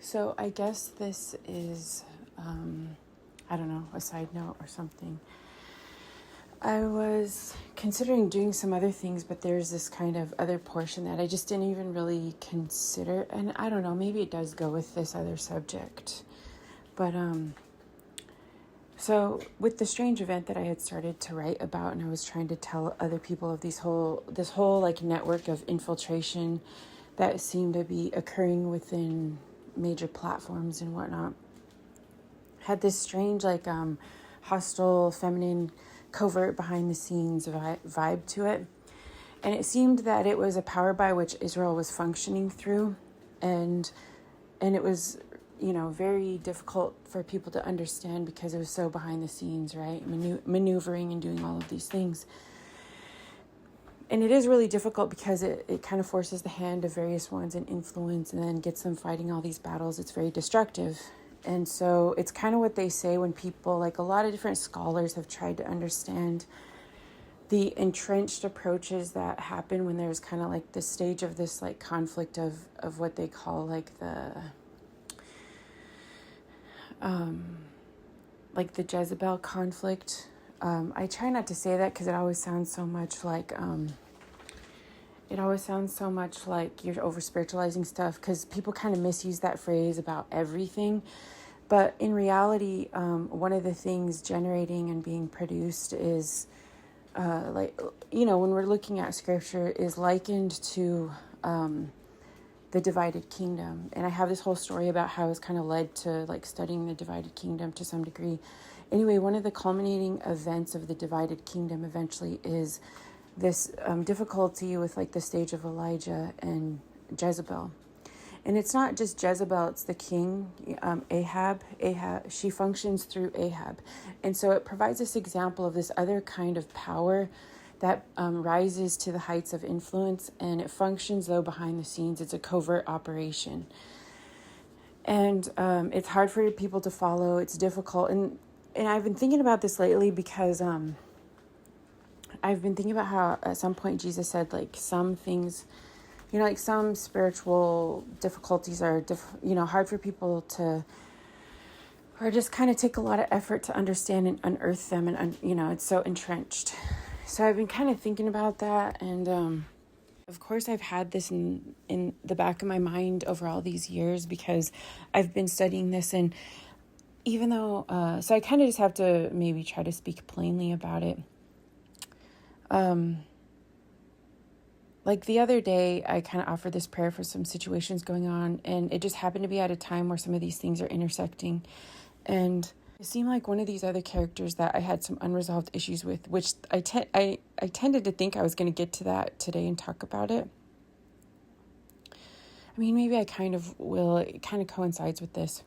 So I guess this is, I don't know, a side note or something. I was considering doing some other things, but there's this kind of other portion that I just didn't even really consider. And I don't know, maybe it does go with this other subject. But, so with the strange event that I had started to write about, and I was trying to tell other people of this whole like network of infiltration that seemed to be occurring within major platforms and whatnot, had this strange like hostile, feminine, covert behind the scenes vibe to it. And it seemed that it was a power by which Israel was functioning through, and it was, very difficult for people to understand because it was so behind the scenes, right? Maneuvering and doing all of these things. And it is really difficult because it kind of forces the hand of various ones and influence, and then gets them fighting all these battles. It's very destructive. And so it's kind of what they say when people, like a lot of different scholars have tried to understand the entrenched approaches that happen when there's kind of like this stage of this like conflict of what they call like the Jezebel conflict. I try not to say that because it always sounds so much like you're over spiritualizing stuff, because people kind of misuse that phrase about everything. But in reality, one of the things generating and being produced is when we're looking at scripture, is likened to the divided kingdom. And I have this whole story about how I was kind of led to like studying the divided kingdom to some degree. Anyway, one of the culminating events of the divided kingdom eventually is this difficulty with like the stage of Elijah and Jezebel. And it's not just Jezebel, it's the king, Ahab. She functions through Ahab. And so it provides this example of this other kind of power that rises to the heights of influence, and it functions though behind the scenes. It's a covert operation. And it's hard for people to follow. It's difficult. And I've been thinking about this lately because I've been thinking about how at some point Jesus said like some things, like some spiritual difficulties are, hard for people to, or just kind of take a lot of effort to understand and unearth them. And, it's so entrenched. So I've been kind of thinking about that. And of course, I've had this in the back of my mind over all these years because I've been studying this. And even though, so I kind of just have to maybe try to speak plainly about it. Like the other day, I kind of offered this prayer for some situations going on, and it just happened to be at a time where some of these things are intersecting. And it seemed like one of these other characters that I had some unresolved issues with, which I tended to think I was going to get to that today and talk about it. I mean, maybe I kind of will. It kind of coincides with this.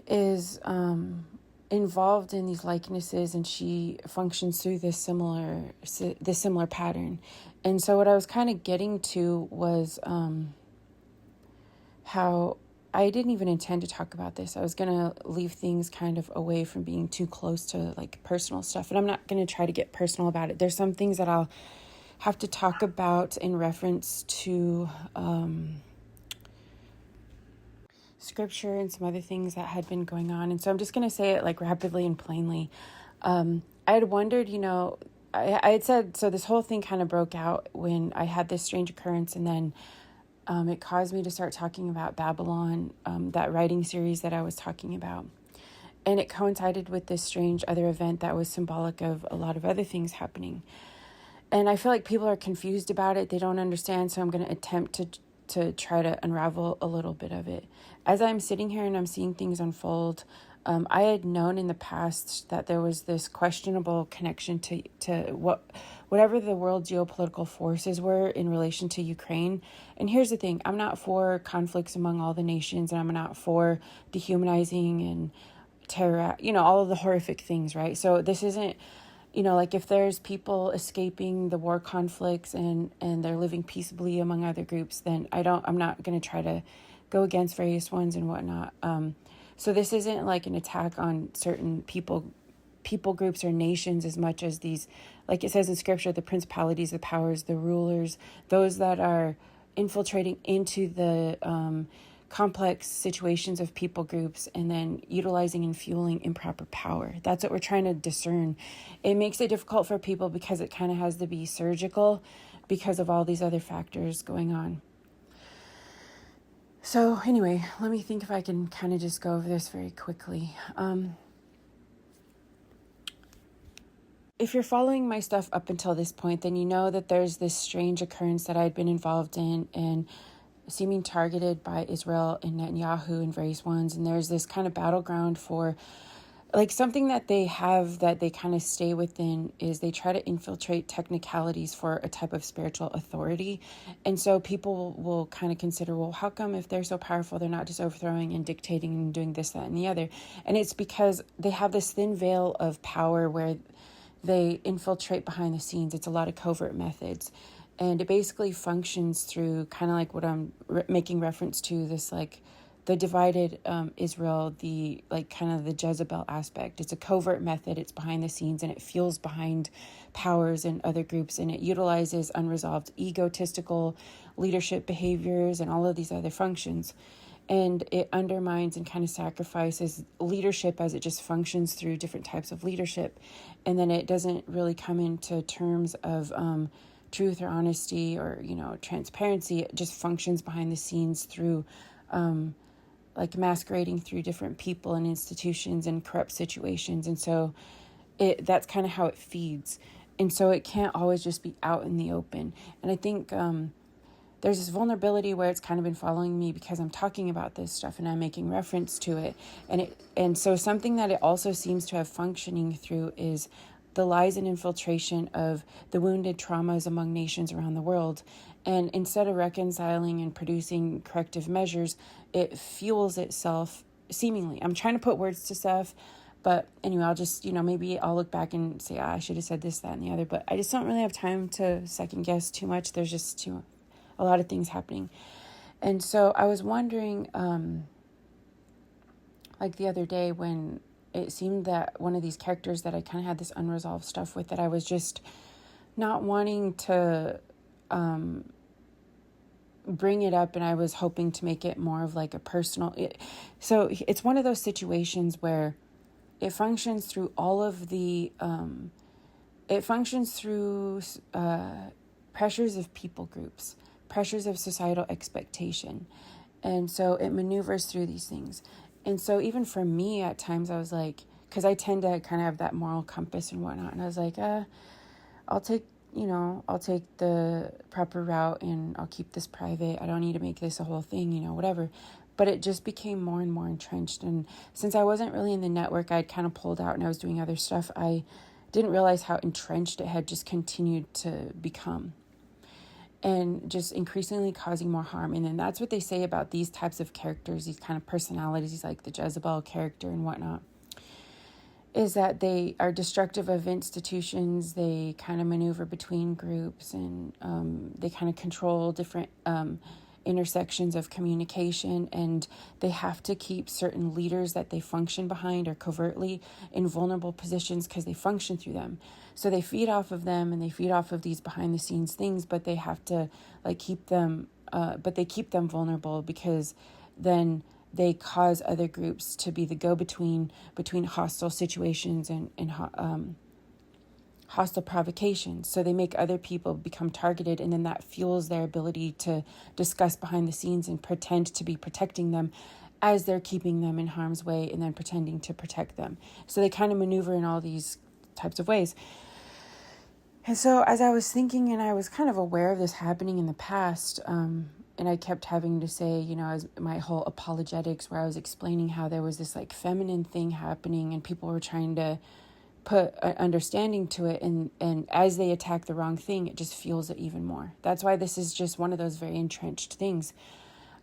Is involved in these likenesses, and she functions through this similar pattern. And so what I was kind of getting to was how I didn't even intend to talk about this. I was going to leave things kind of away from being too close to like personal stuff, and I'm not going to try to get personal about it. There's some things that I'll have to talk about in reference to scripture and some other things that had been going on. And so I'm just going to say it like rapidly and plainly. I had wondered, I had said, so this whole thing kind of broke out when I had this strange occurrence, and then it caused me to start talking about Babylon, that writing series that I was talking about. And it coincided with this strange other event that was symbolic of a lot of other things happening. And I feel like people are confused about it. They don't understand. So I'm going to attempt to try to unravel a little bit of it. As I'm sitting here and I'm seeing things unfold, I had known in the past that there was this questionable connection to whatever the world geopolitical forces were in relation to Ukraine. And here's the thing, I'm not for conflicts among all the nations, and I'm not for dehumanizing and terror, all of the horrific things, right? So this isn't, like if there's people escaping the war conflicts and they're living peaceably among other groups, then I'm not going to try to go against various ones and whatnot. So this isn't like an attack on certain people groups or nations as much as these, like it says in scripture, the principalities, the powers, the rulers, those that are infiltrating into the complex situations of people groups, and then utilizing and fueling improper power. That's what we're trying to discern. It makes it difficult for people because it kind of has to be surgical because of all these other factors going on. So anyway, let me think if I can kind of just go over this very quickly. If you're following my stuff up until this point, then you know that there's this strange occurrence that I'd been involved in and seeming targeted by Israel and Netanyahu and various ones. And there's this kind of battleground for like something that they have that they kind of stay within is they try to infiltrate technicalities for a type of spiritual authority. And so people will kind of consider, well, how come if they're so powerful, they're not just overthrowing and dictating and doing this, that, and the other? And it's because they have this thin veil of power where they infiltrate behind the scenes. It's a lot of covert methods. And it basically functions through kind of like what I'm making reference to, this like the divided Israel, the like kind of the Jezebel aspect. It's a covert method. It's behind the scenes and it fuels behind powers and other groups. And it utilizes unresolved egotistical leadership behaviors and all of these other functions. And it undermines and kind of sacrifices leadership as it just functions through different types of leadership. And then it doesn't really come into terms of truth or honesty or, transparency. It just functions behind the scenes through like masquerading through different people and institutions and corrupt situations. And so that's kind of how it feeds. And so it can't always just be out in the open. And I think there's this vulnerability where it's kind of been following me because I'm talking about this stuff and I'm making reference to it. And so something that it also seems to have functioning through is the lies and infiltration of the wounded traumas among nations around the world. And instead of reconciling and producing corrective measures, it fuels itself seemingly. I'm trying to put words to stuff, but anyway, I'll just, maybe I'll look back and say, I should have said this, that, and the other, but I just don't really have time to second guess too much. There's just a lot of things happening. And so I was wondering, like the other day when it seemed that one of these characters that I kind of had this unresolved stuff with, that I was just not wanting to bring it up, and I was hoping to make it more of like a personal. So it's one of those situations where it functions through all of the, it functions through pressures of people groups, pressures of societal expectation. And so it maneuvers through these things. And so even for me at times I was like, because I tend to kind of have that moral compass and whatnot. And I was like, I'll take the proper route and I'll keep this private. I don't need to make this a whole thing, whatever. But it just became more and more entrenched. And since I wasn't really in the network, I'd kind of pulled out and I was doing other stuff. I didn't realize how entrenched it had just continued to become. And just increasingly causing more harm. And then that's what they say about these types of characters, these kind of personalities, like the Jezebel character and whatnot, is that they are destructive of institutions. They kind of maneuver between groups, and they kind of control different intersections of communication, and they have to keep certain leaders that they function behind or covertly in vulnerable positions because they function through them. So they feed off of them, and they feed off of these behind the scenes things, but they have to keep them vulnerable, because then they cause other groups to be the go-between between hostile situations and hostile provocations. So they make other people become targeted, and then that fuels their ability to discuss behind the scenes and pretend to be protecting them as they're keeping them in harm's way and then pretending to protect them. So they kind of maneuver in all these types of ways. And so as I was thinking, and I was kind of aware of this happening in the past, and I kept having to say, as my whole apologetics, where I was explaining how there was this like feminine thing happening and people were trying to put an understanding to it, and as they attack the wrong thing, it just fuels it even more. That's why this is just one of those very entrenched things.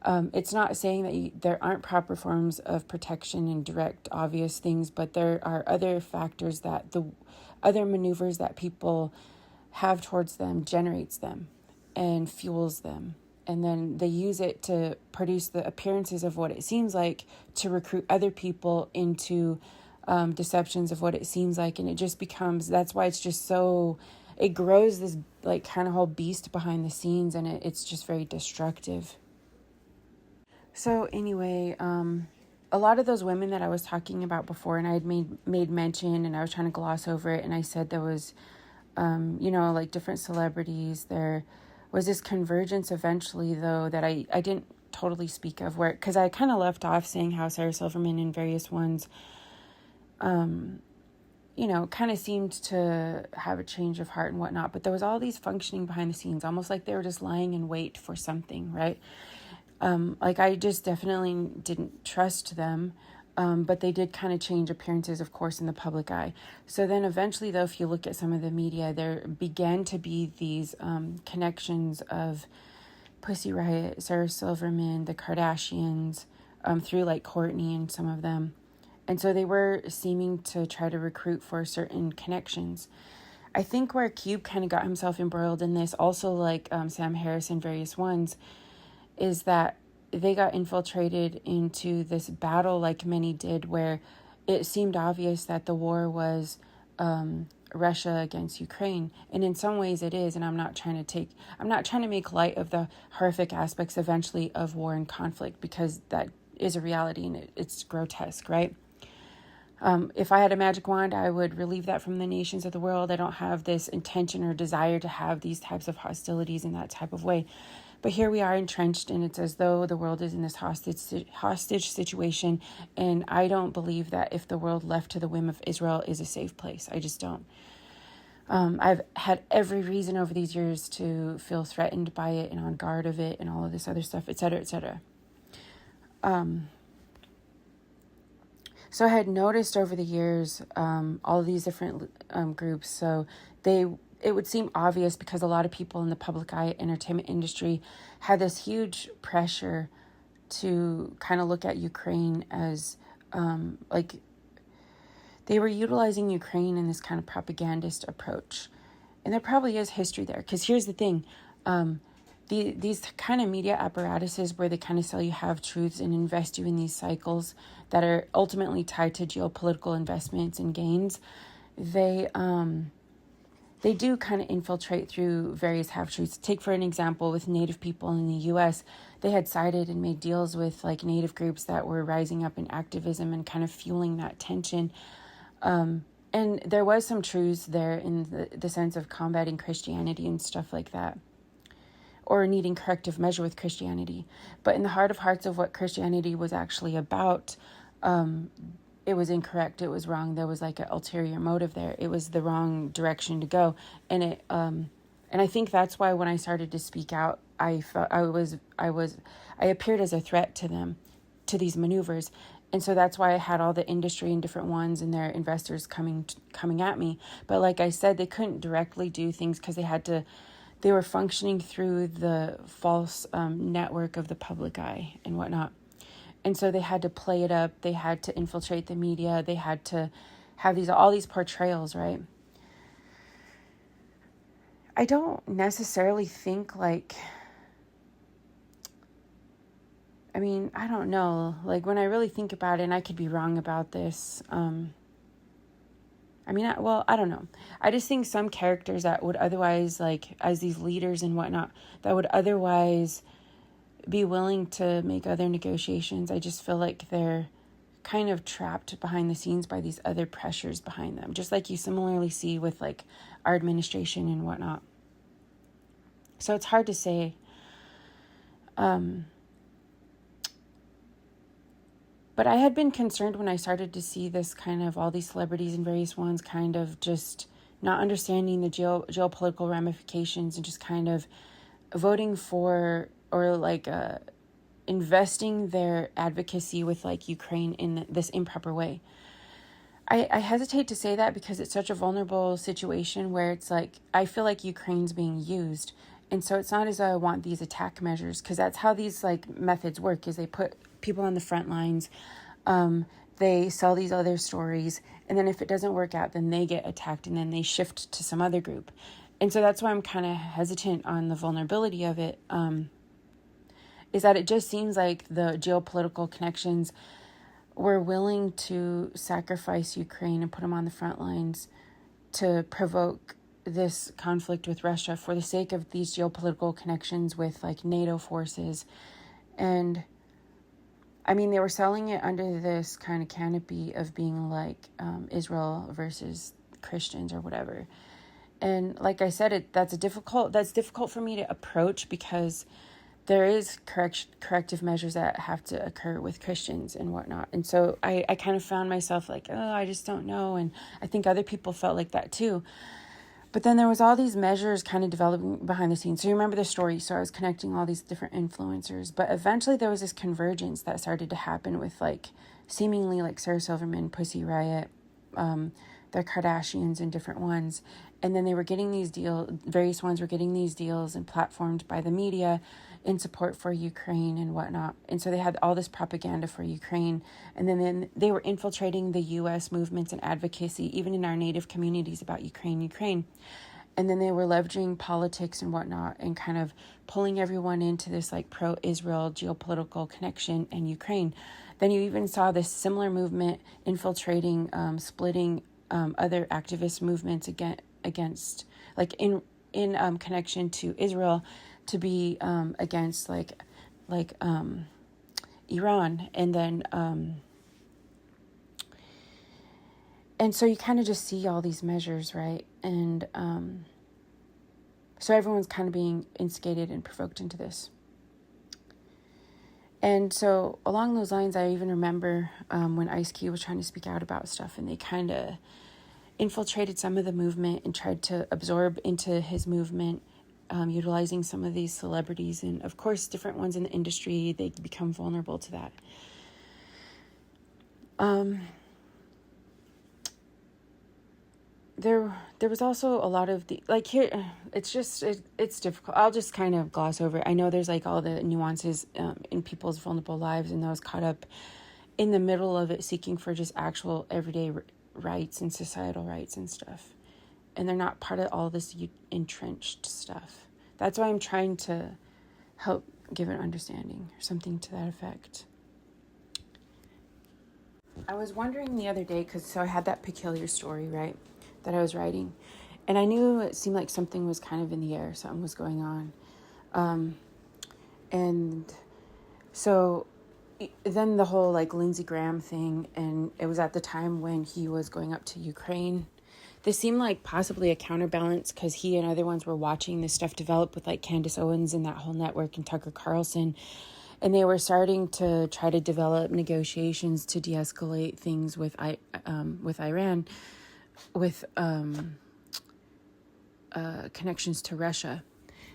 It's not saying that there aren't proper forms of protection and direct, obvious things, but there are other factors that the other maneuvers that people have towards them generates them and fuels them. And then they use it to produce the appearances of what it seems like, to recruit other people into deceptions of what it seems like. And it just becomes, that's why it's just so, it grows this like kind of whole beast behind the scenes, and it's just very destructive. So anyway, a lot of those women that I was talking about before, and I had made mention, and I was trying to gloss over it, and I said there was, like different celebrities. There was this convergence eventually, though, that I didn't totally speak of, where, because I kind of left off saying how Sarah Silverman and various ones, kind of seemed to have a change of heart and whatnot, but there was all these functioning behind the scenes, almost like they were just lying in wait for something, right? I just definitely didn't trust them, but they did kind of change appearances, of course, in the public eye. So then eventually, though, if you look at some of the media, there began to be these connections of Pussy Riot, Sarah Silverman, the Kardashians, through like Courtney and some of them. And so they were seeming to try to recruit for certain connections. I think where Cube kind of got himself embroiled in this, also like Sam Harris and various ones, is that they got infiltrated into this battle like many did, where it seemed obvious that the war was Russia against Ukraine. And in some ways it is, and I'm not trying to make light of the horrific aspects eventually of war and conflict, because that is a reality and it's grotesque, right? If I had a magic wand, I would relieve that from the nations of the world. I don't have this intention or desire to have these types of hostilities in that type of way. But here we are entrenched, and it's as though the world is in this hostage situation. And I don't believe that if the world left to the whim of Israel is a safe place. I just don't. I've had every reason over these years to feel threatened by it and on guard of it and all of this other stuff, et cetera, et cetera. So I had noticed over the years all of these different groups. So it would seem obvious, because a lot of people in the public eye entertainment industry had this huge pressure to kind of look at Ukraine as they were utilizing Ukraine in this kind of propagandist approach. And there probably is history there, because here's the thing. These kind of media apparatuses where they kind of sell you half-truths and invest you in these cycles that are ultimately tied to geopolitical investments and gains, they do kind of infiltrate through various half-truths. Take, for an example, with Native people in the U.S., they had sided and made deals with like Native groups that were rising up in activism and kind of fueling that tension. And there was some truths there in the sense of combating Christianity and stuff like that, or needing corrective measure with Christianity. But in the heart of hearts of what Christianity was actually about, it was incorrect. It was wrong. There was like an ulterior motive there. It was the wrong direction to go. And I think that's why when I started to speak out, I felt I appeared as a threat to them, to these maneuvers. And so that's why I had all the industry and different ones and their investors coming at me. But like I said, they couldn't directly do things because they were functioning through the false network of the public eye and whatnot. And so they had to play it up. They had to infiltrate the media. They had to have all these portrayals, right? I don't necessarily think I don't know. Like, when I really think about it, and I could be wrong about this, I don't know. I just think some characters that would otherwise, like, as these leaders and whatnot, that would otherwise be willing to make other negotiations, I just feel like they're kind of trapped behind the scenes by these other pressures behind them, just like you similarly see with, like, our administration and whatnot. So it's hard to say. But I had been concerned when I started to see this kind of all these celebrities and various ones kind of just not understanding the geopolitical ramifications and just kind of voting for or like investing their advocacy with like Ukraine in this improper way. I hesitate to say that because it's such a vulnerable situation where it's like, I feel like Ukraine's being used. And so it's not as though I want these attack measures, because that's how these like methods work, is they put people on the front lines, they sell these other stories, and then if it doesn't work out, then they get attacked and then they shift to some other group. And so that's why I'm kind of hesitant on the vulnerability of it, is that it just seems like the geopolitical connections were willing to sacrifice Ukraine and put them on the front lines to provoke this conflict with Russia for the sake of these geopolitical connections with like NATO forces. And I mean, they were selling it under this kind of canopy of being like Israel versus Christians or whatever. And like I said, that's difficult for me to approach, because there is corrective measures that have to occur with Christians and whatnot. And so I kind of found myself like, oh, I just don't know. And I think other people felt like that too. But then there was all these measures kind of developing behind the scenes. So you remember the story. So I was connecting all these different influencers. But eventually there was this convergence that started to happen with like seemingly like Sarah Silverman, Pussy Riot, their Kardashians and different ones. And then they were getting these deals, various ones were getting these deals and platformed by the media in support for Ukraine and whatnot. And so they had all this propaganda for Ukraine. And then they were infiltrating the U.S. movements and advocacy, even in our native communities, about Ukraine. And then they were leveraging politics and whatnot and kind of pulling everyone into this like pro-Israel geopolitical connection and Ukraine. Then you even saw this similar movement infiltrating, splitting other activist movements against like in connection to Israel, to be against like Iran. And then and so you kind of just see all these measures, right? And so everyone's kind of being instigated and provoked into this. And so along those lines, I even remember when Ice Cube was trying to speak out about stuff, and they kind of infiltrated some of the movement and tried to absorb into his movement, utilizing some of these celebrities. And of course, different ones in the industry, they become vulnerable to that. There was also a lot of the, like here, it's difficult. I'll just kind of gloss over it. I know there's like all the nuances in people's vulnerable lives, and those caught up in the middle of it, seeking for just actual everyday rights and societal rights and stuff. And they're not part of all this entrenched stuff. That's why I'm trying to help give an understanding or something to that effect. I was wondering the other day, so I had that peculiar story, right, that I was writing. And I knew it seemed like something was kind of in the air. Something was going on. And so then the whole like Lindsey Graham thing, and it was at the time when he was going up to Ukraine. This seemed like possibly a counterbalance, because he and other ones were watching this stuff develop with like Candace Owens and that whole network and Tucker Carlson. And they were starting to try to develop negotiations to de-escalate things with Iran, with connections to Russia.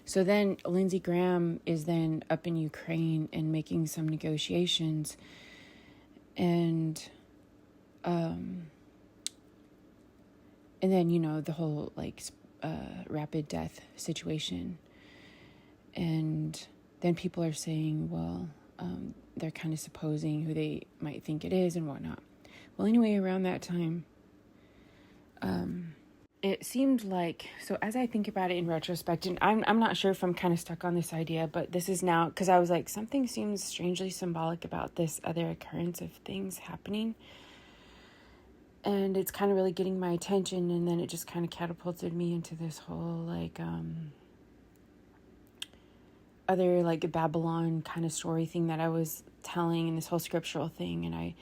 So then Lindsey Graham is then up in Ukraine and making some negotiations. And then, you know, the whole like rapid death situation. And then people are saying, well, they're kind of supposing who they might think it is and whatnot. Well, anyway, around that time, it seemed like, so as I think about it in retrospect, and I'm not sure if I'm kind of stuck on this idea, but this is now, because I was like, something seems strangely symbolic about this other occurrence of things happening. And it's kind of really getting my attention, and then it just kind of catapulted me into this whole like other like Babylon kind of story thing that I was telling, and this whole scriptural thing. And I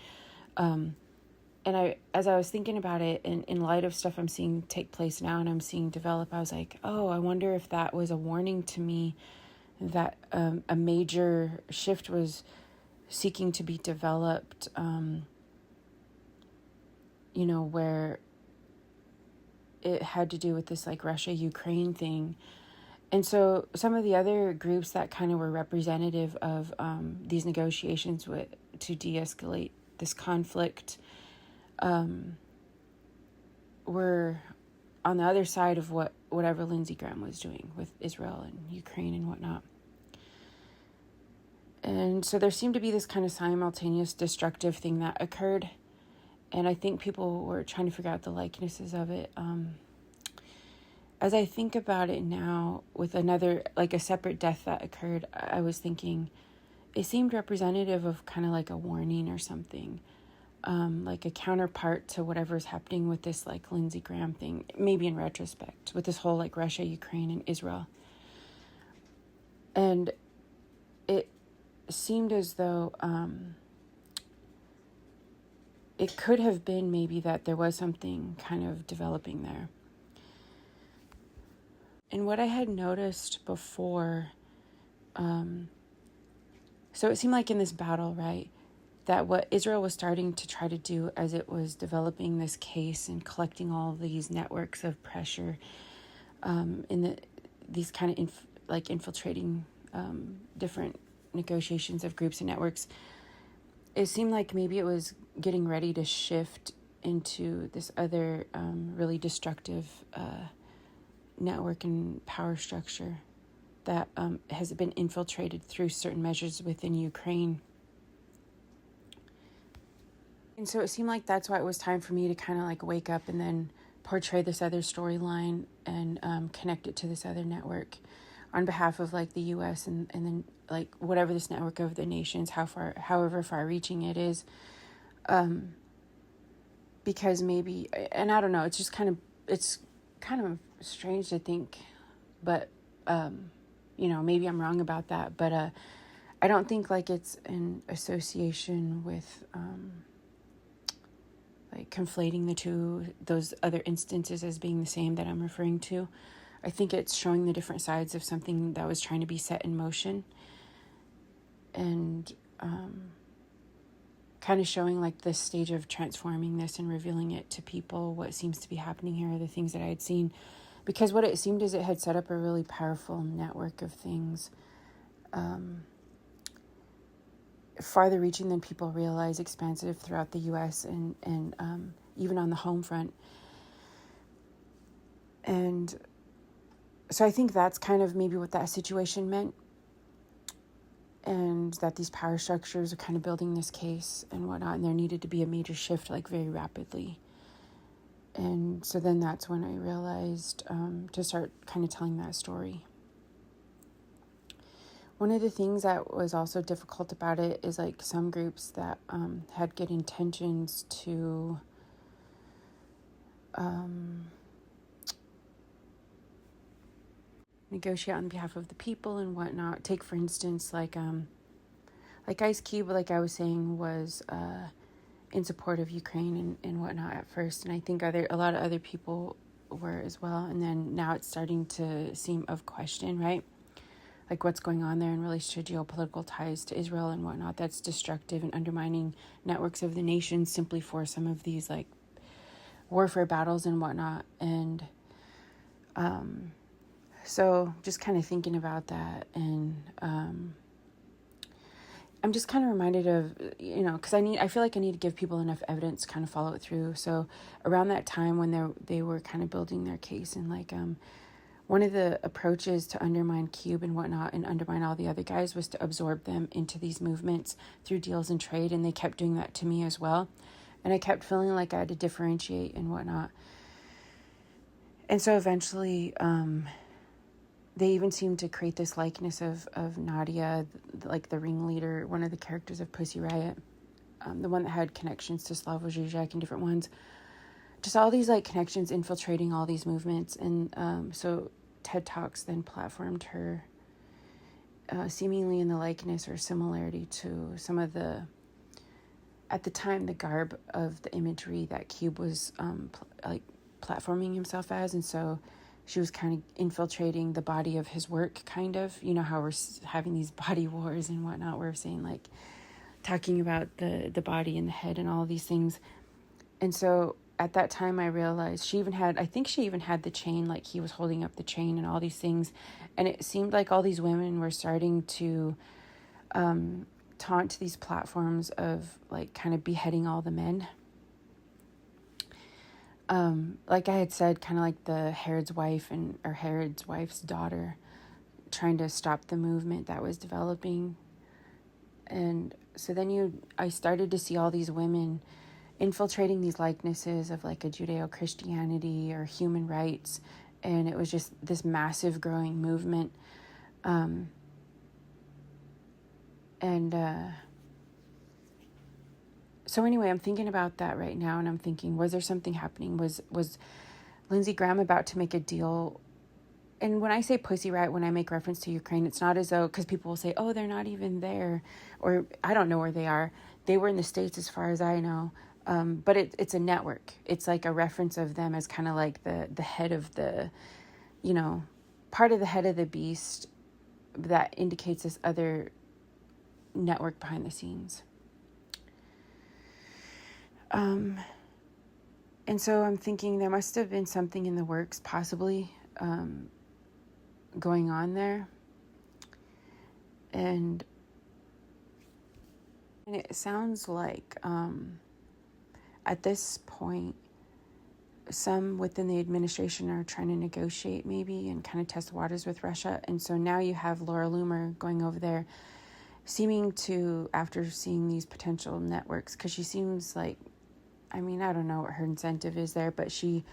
as I was thinking about it, and in light of stuff I'm seeing take place now and I'm seeing develop, I was like, oh, I wonder if that was a warning to me that a major shift was seeking to be developed, where it had to do with this like Russia-Ukraine thing. And so some of the other groups that kind of were representative of these negotiations to de-escalate this conflict were on the other side of whatever Lindsey Graham was doing with Israel and Ukraine and whatnot. And so there seemed to be this kind of simultaneous destructive thing that occurred. And I think people were trying to figure out the likenesses of it. As I think about it now, with another, like a separate death that occurred, I was thinking it seemed representative of kind of like a warning or something, like a counterpart to whatever's happening with this like Lindsey Graham thing, maybe in retrospect, with this whole like Russia, Ukraine, and Israel. And it seemed as though it could have been maybe that there was something kind of developing there. And what I had noticed before, so it seemed like in this battle, right, that what Israel was starting to try to do as it was developing this case and collecting all these networks of pressure, these kind of infiltrating different negotiations of groups and networks, it seemed like maybe it was getting ready to shift into this other really destructive network and power structure that has been infiltrated through certain measures within Ukraine. And so it seemed like that's why it was time for me to kind of like wake up and then portray this other storyline and connect it to this other network on behalf of like the U.S. and then like whatever this network of the nations, however far reaching it is. Because maybe, and I don't know, it's kind of strange to think, but, maybe I'm wrong about that, but I don't think like it's in association with like conflating those other instances as being the same that I'm referring to. I think it's showing the different sides of something that was trying to be set in motion, and kind of showing like this stage of transforming this and revealing it to people. What seems to be happening here are the things that I had seen, because what it seemed is it had set up a really powerful network of things, farther reaching than people realize, expansive throughout the U.S. and even on the home front. And so I think that's kind of maybe what that situation meant, and that these power structures are kind of building this case and whatnot, and there needed to be a major shift like very rapidly. And so then that's when I realized to start kind of telling that story. One of the things that was also difficult about it is like some groups that had good intentions to negotiate on behalf of the people and whatnot. Take for instance, like Ice Cube, like I was saying, was in support of Ukraine and whatnot at first, and I think a lot of other people were as well. And then now it's starting to seem of question, right? Like what's going on there in relation to geopolitical ties to Israel and whatnot, that's destructive and undermining networks of the nations simply for some of these like warfare battles and whatnot. And so just kind of thinking about that, and I'm just kind of reminded of, because I feel like I need to give people enough evidence to kind of follow it through. So around that time when they were kind of building their case, and like one of the approaches to undermine Cube and whatnot and undermine all the other guys was to absorb them into these movements through deals and trade. And they kept doing that to me as well. And I kept feeling like I had to differentiate and whatnot. And so eventually they even seemed to create this likeness of Nadia, like the ringleader, one of the characters of Pussy Riot, the one that had connections to Slavoj Žižek and different ones. Just all these like connections infiltrating all these movements. And so TED Talks then platformed her seemingly in the likeness or similarity to some of at the time, the garb of the imagery that Cube was platforming himself as. And so she was kind of infiltrating the body of his work, kind of. You know how we're having these body wars and whatnot. We're saying like talking about the body and the head and all of these things. And so at that time I realized she even had the chain, like he was holding up the chain and all these things. And it seemed like all these women were starting to taunt these platforms of like kind of beheading all the men. Like I had said, kind of like the Herod's wife's daughter, trying to stop the movement that was developing. And so then I started to see all these women infiltrating these likenesses of like a Judeo-Christianity or human rights. And it was just this massive growing movement. So anyway, I'm thinking about that right now, and I'm thinking, was there something happening? Was Lindsey Graham about to make a deal? And when I say Pussy Riot, when I make reference to Ukraine, it's not as though, because people will say, oh, they're not even there, or I don't know where they are. They were in the States as far as I know. But it's a network. It's like a reference of them as kind of like the head of the, part of the head of the beast that indicates this other network behind the scenes. And so I'm thinking there must have been something in the works, possibly, going on there. And it sounds like, at this point, some within the administration are trying to negotiate maybe and kind of test waters with Russia. And so now you have Laura Loomer going over there, seeming to, after seeing these potential networks, because she seems like, I don't know what her incentive is there, but she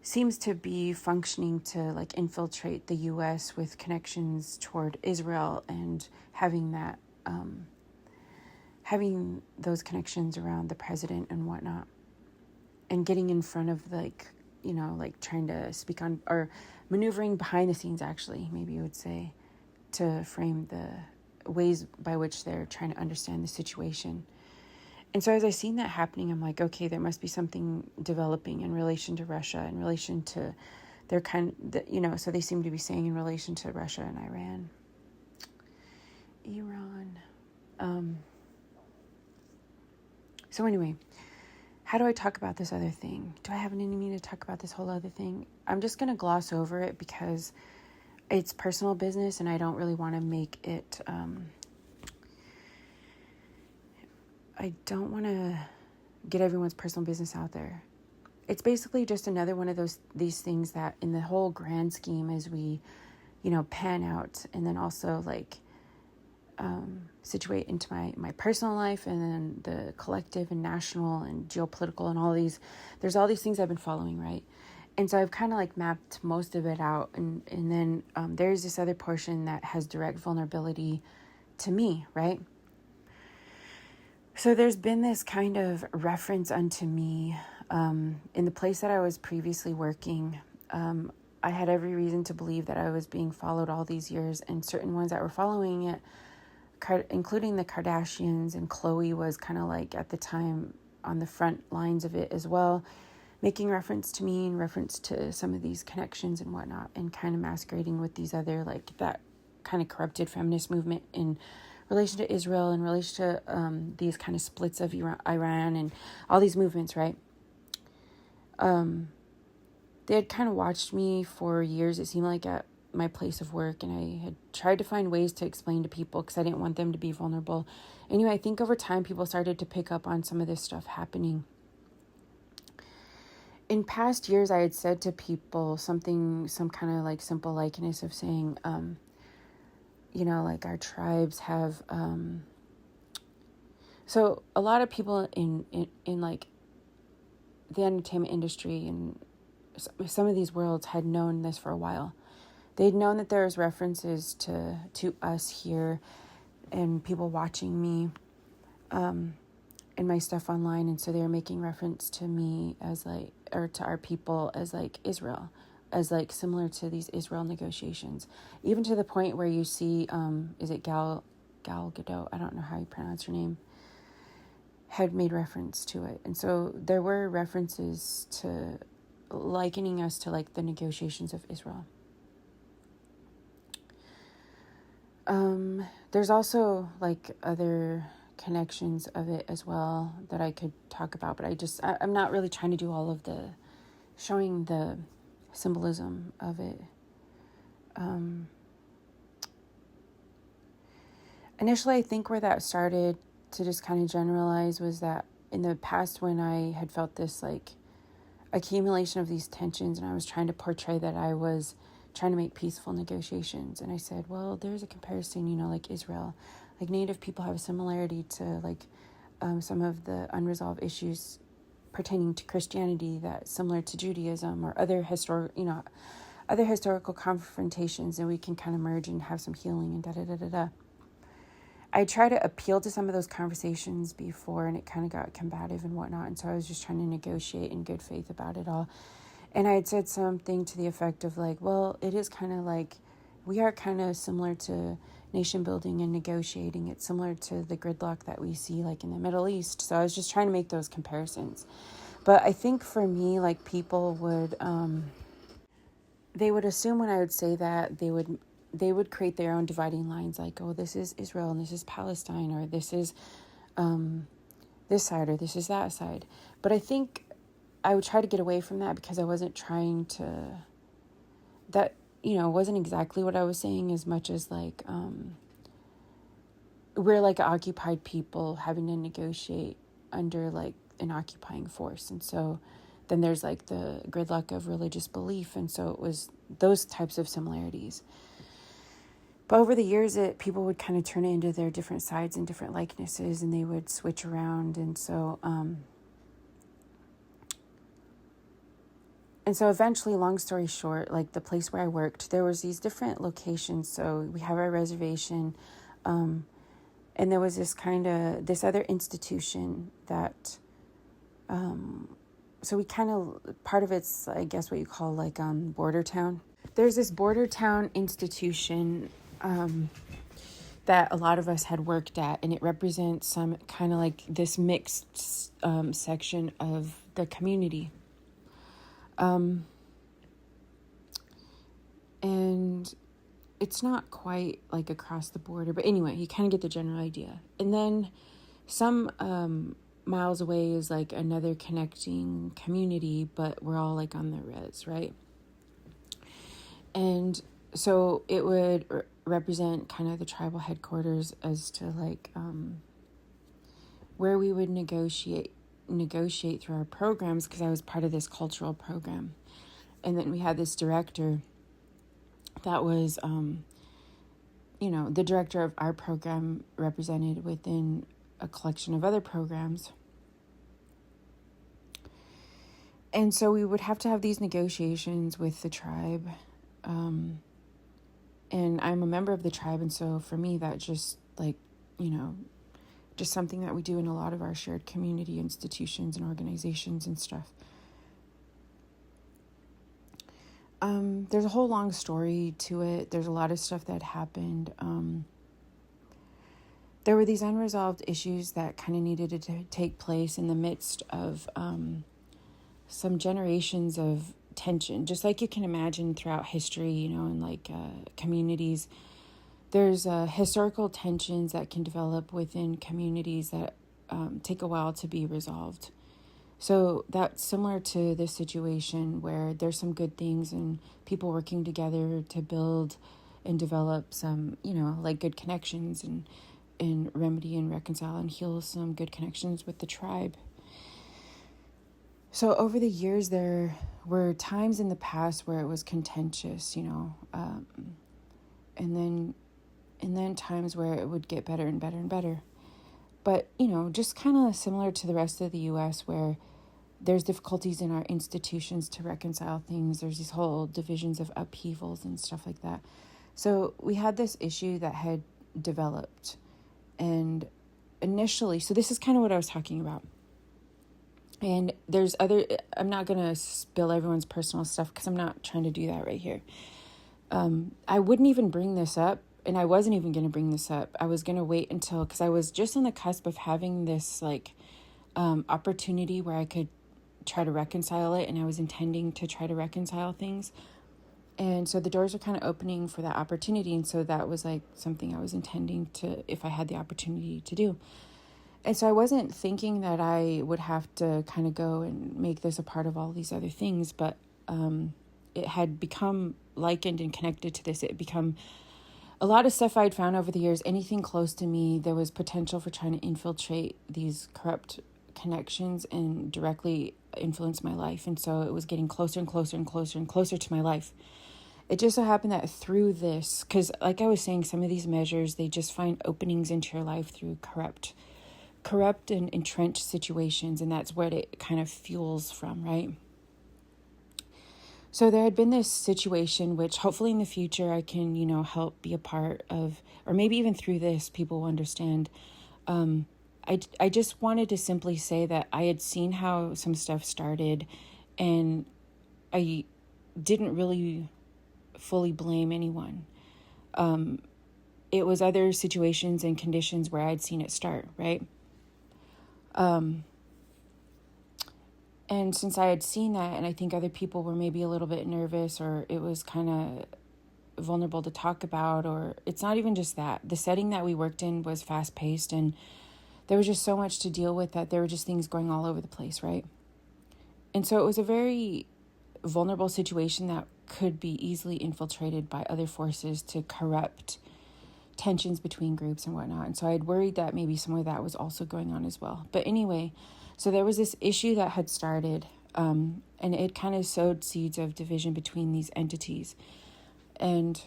seems to be functioning to like infiltrate the U.S. with connections toward Israel and having that, having those connections around the president and whatnot, and getting in front of trying to speak on, or maneuvering behind the scenes, actually, maybe you would say, to frame the ways by which they're trying to understand the situation. And so as I seen that happening, I'm like, okay, there must be something developing in relation to Russia, in relation to their so they seem to be saying in relation to Russia and Iran. So anyway, how do I talk about this other thing? Do I have an enemy to talk about this whole other thing? I'm just going to gloss over it because it's personal business and I don't really want to make it, I don't want to get everyone's personal business out there. It's basically just another one of these things that in the whole grand scheme as we, pan out and then also situate into my personal life and then the collective and national and geopolitical and all these, there's all these things I've been following, right? And so I've kind of mapped most of it out. And then there's this other portion that has direct vulnerability to me, right? So there's been this kind of reference unto me in the place that I was previously working. I had every reason to believe that I was being followed all these years, and certain ones that were following it, including the Kardashians, and Khloe was kind of at the time on the front lines of it as well, making reference to me and reference to some of these connections and whatnot, and kind of masquerading with these other that kind of corrupted feminist movement in relation to Israel, in relation to these kind of splits of Iran and all these movements, right? They had kind of watched me for years, it seemed like, at my place of work, and I had tried to find ways to explain to people because I didn't want them to be vulnerable. Anyway, I think over time people started to pick up on some of this stuff happening. In past years, I had said to people some kind of simple likeness of saying, our tribes have, so a lot of people in the entertainment industry and some of these worlds had known this for a while. They'd known that there was references to us here and people watching me and my stuff online, and so they were making reference to me as or to our people as Israel, as similar to these Israel negotiations, even to the point where you see is it Gal Gadot, I don't know how you pronounce her name, had made reference to it. And so there were references to likening us to the negotiations of Israel. There's also other connections of it as well that I could talk about, but I'm not really trying to do all of the showing the symbolism of it. Initially, I think where that started to just kind of generalize was that in the past when I had felt this accumulation of these tensions and I was trying to portray that I was trying to make peaceful negotiations, and I said, well, there's a comparison, Israel, Native people have a similarity to some of the unresolved issues pertaining to Christianity that's similar to Judaism or other historical confrontations, and we can kind of merge and have some healing and da-da-da-da-da. I tried to appeal to some of those conversations before, and it kind of got combative and whatnot, and so I was just trying to negotiate in good faith about it all. And I had said something to the effect of well, it is kind of we are kind of similar to nation building and negotiating. It's similar to the gridlock that we see like in the Middle East. So I was just trying to make those comparisons. But I think for me, like people would, they would assume when I would say that they would create their own dividing lines, like, oh, this is Israel and this is Palestine, or this is this side or this is that side. But I think I would try to get away from that because I wasn't trying to, that, wasn't exactly what I was saying as much as like, we're like occupied people having to negotiate under like an occupying force. And so then there's like the gridlock of religious belief. And so it was those types of similarities. But over the years, people would kind of turn it into their different sides and different likenesses, and they would switch around. And so eventually, long story short, like the place where I worked, there was these different locations. So we have our reservation, and there was this other institution that, so we kind of, part of it's, I guess, what you call like border town. There's this border town institution that a lot of us had worked at, and it represents some kind of like this mixed section of the community. And it's not quite like across the border, but anyway, you kind of get the general idea. And then some miles away is like another connecting community, but we're all like on the res, right? And so it would represent kind of the tribal headquarters as to like where we would negotiate through our programs, because I was part of this cultural program. And then we had this director that was, the director of our program represented within a collection of other programs. And so we would have to have these negotiations with the tribe. And I'm a member of the tribe. And so for me, that just like, just something that we do in a lot of our shared community institutions and organizations and stuff. There's a whole long story to it. There's a lot of stuff that happened. There were these unresolved issues that kind of needed to take place in the midst of some generations of tension, just like you can imagine throughout history, and like communities. There's historical tensions that can develop within communities that take a while to be resolved. So that's similar to this situation where there's some good things and people working together to build and develop some, like good connections and remedy and reconcile and heal some good connections with the tribe. So over the years, there were times in the past where it was contentious, and then times where it would get better and better and better. But, just kind of similar to the rest of the U.S. where there's difficulties in our institutions to reconcile things. There's these whole divisions of upheavals and stuff like that. So we had this issue that had developed. And initially, so this is kind of what I was talking about. And there's I'm not going to spill everyone's personal stuff because I'm not trying to do that right here. I wouldn't even bring this up, and I wasn't even going to bring this up. I was going to wait until, because I was just on the cusp of having this like opportunity where I could try to reconcile it, and I was intending to try to reconcile things. And so the doors were kind of opening for that opportunity, and so that was like something I was intending to, if I had the opportunity to do. And so I wasn't thinking that I would have to kind of go and make this a part of all these other things, but it had become likened and connected to this. It had become a lot of stuff I'd found over the years. Anything close to me, there was potential for trying to infiltrate these corrupt connections and directly influence my life. And so it was getting closer and closer and closer and closer to my life. It just so happened that through this, because like I was saying, some of these measures, they just find openings into your life through corrupt and entrenched situations, and that's what it kind of fuels from, right? So there had been this situation, which hopefully in the future I can, help be a part of, or maybe even through this, people will understand. I just wanted to simply say that I had seen how some stuff started, and I didn't really fully blame anyone. it was other situations and conditions where I'd seen it start, right? And since I had seen that, and I think other people were maybe a little bit nervous, or it was kind of vulnerable to talk about, or it's not even just that. The setting that we worked in was fast paced, and there was just so much to deal with that there were just things going all over the place, right? And so it was a very vulnerable situation that could be easily infiltrated by other forces to corrupt tensions between groups and whatnot. And so I had worried that maybe some of that was also going on as well. But anyway, so there was this issue that had started, and it kind of sowed seeds of division between these entities. And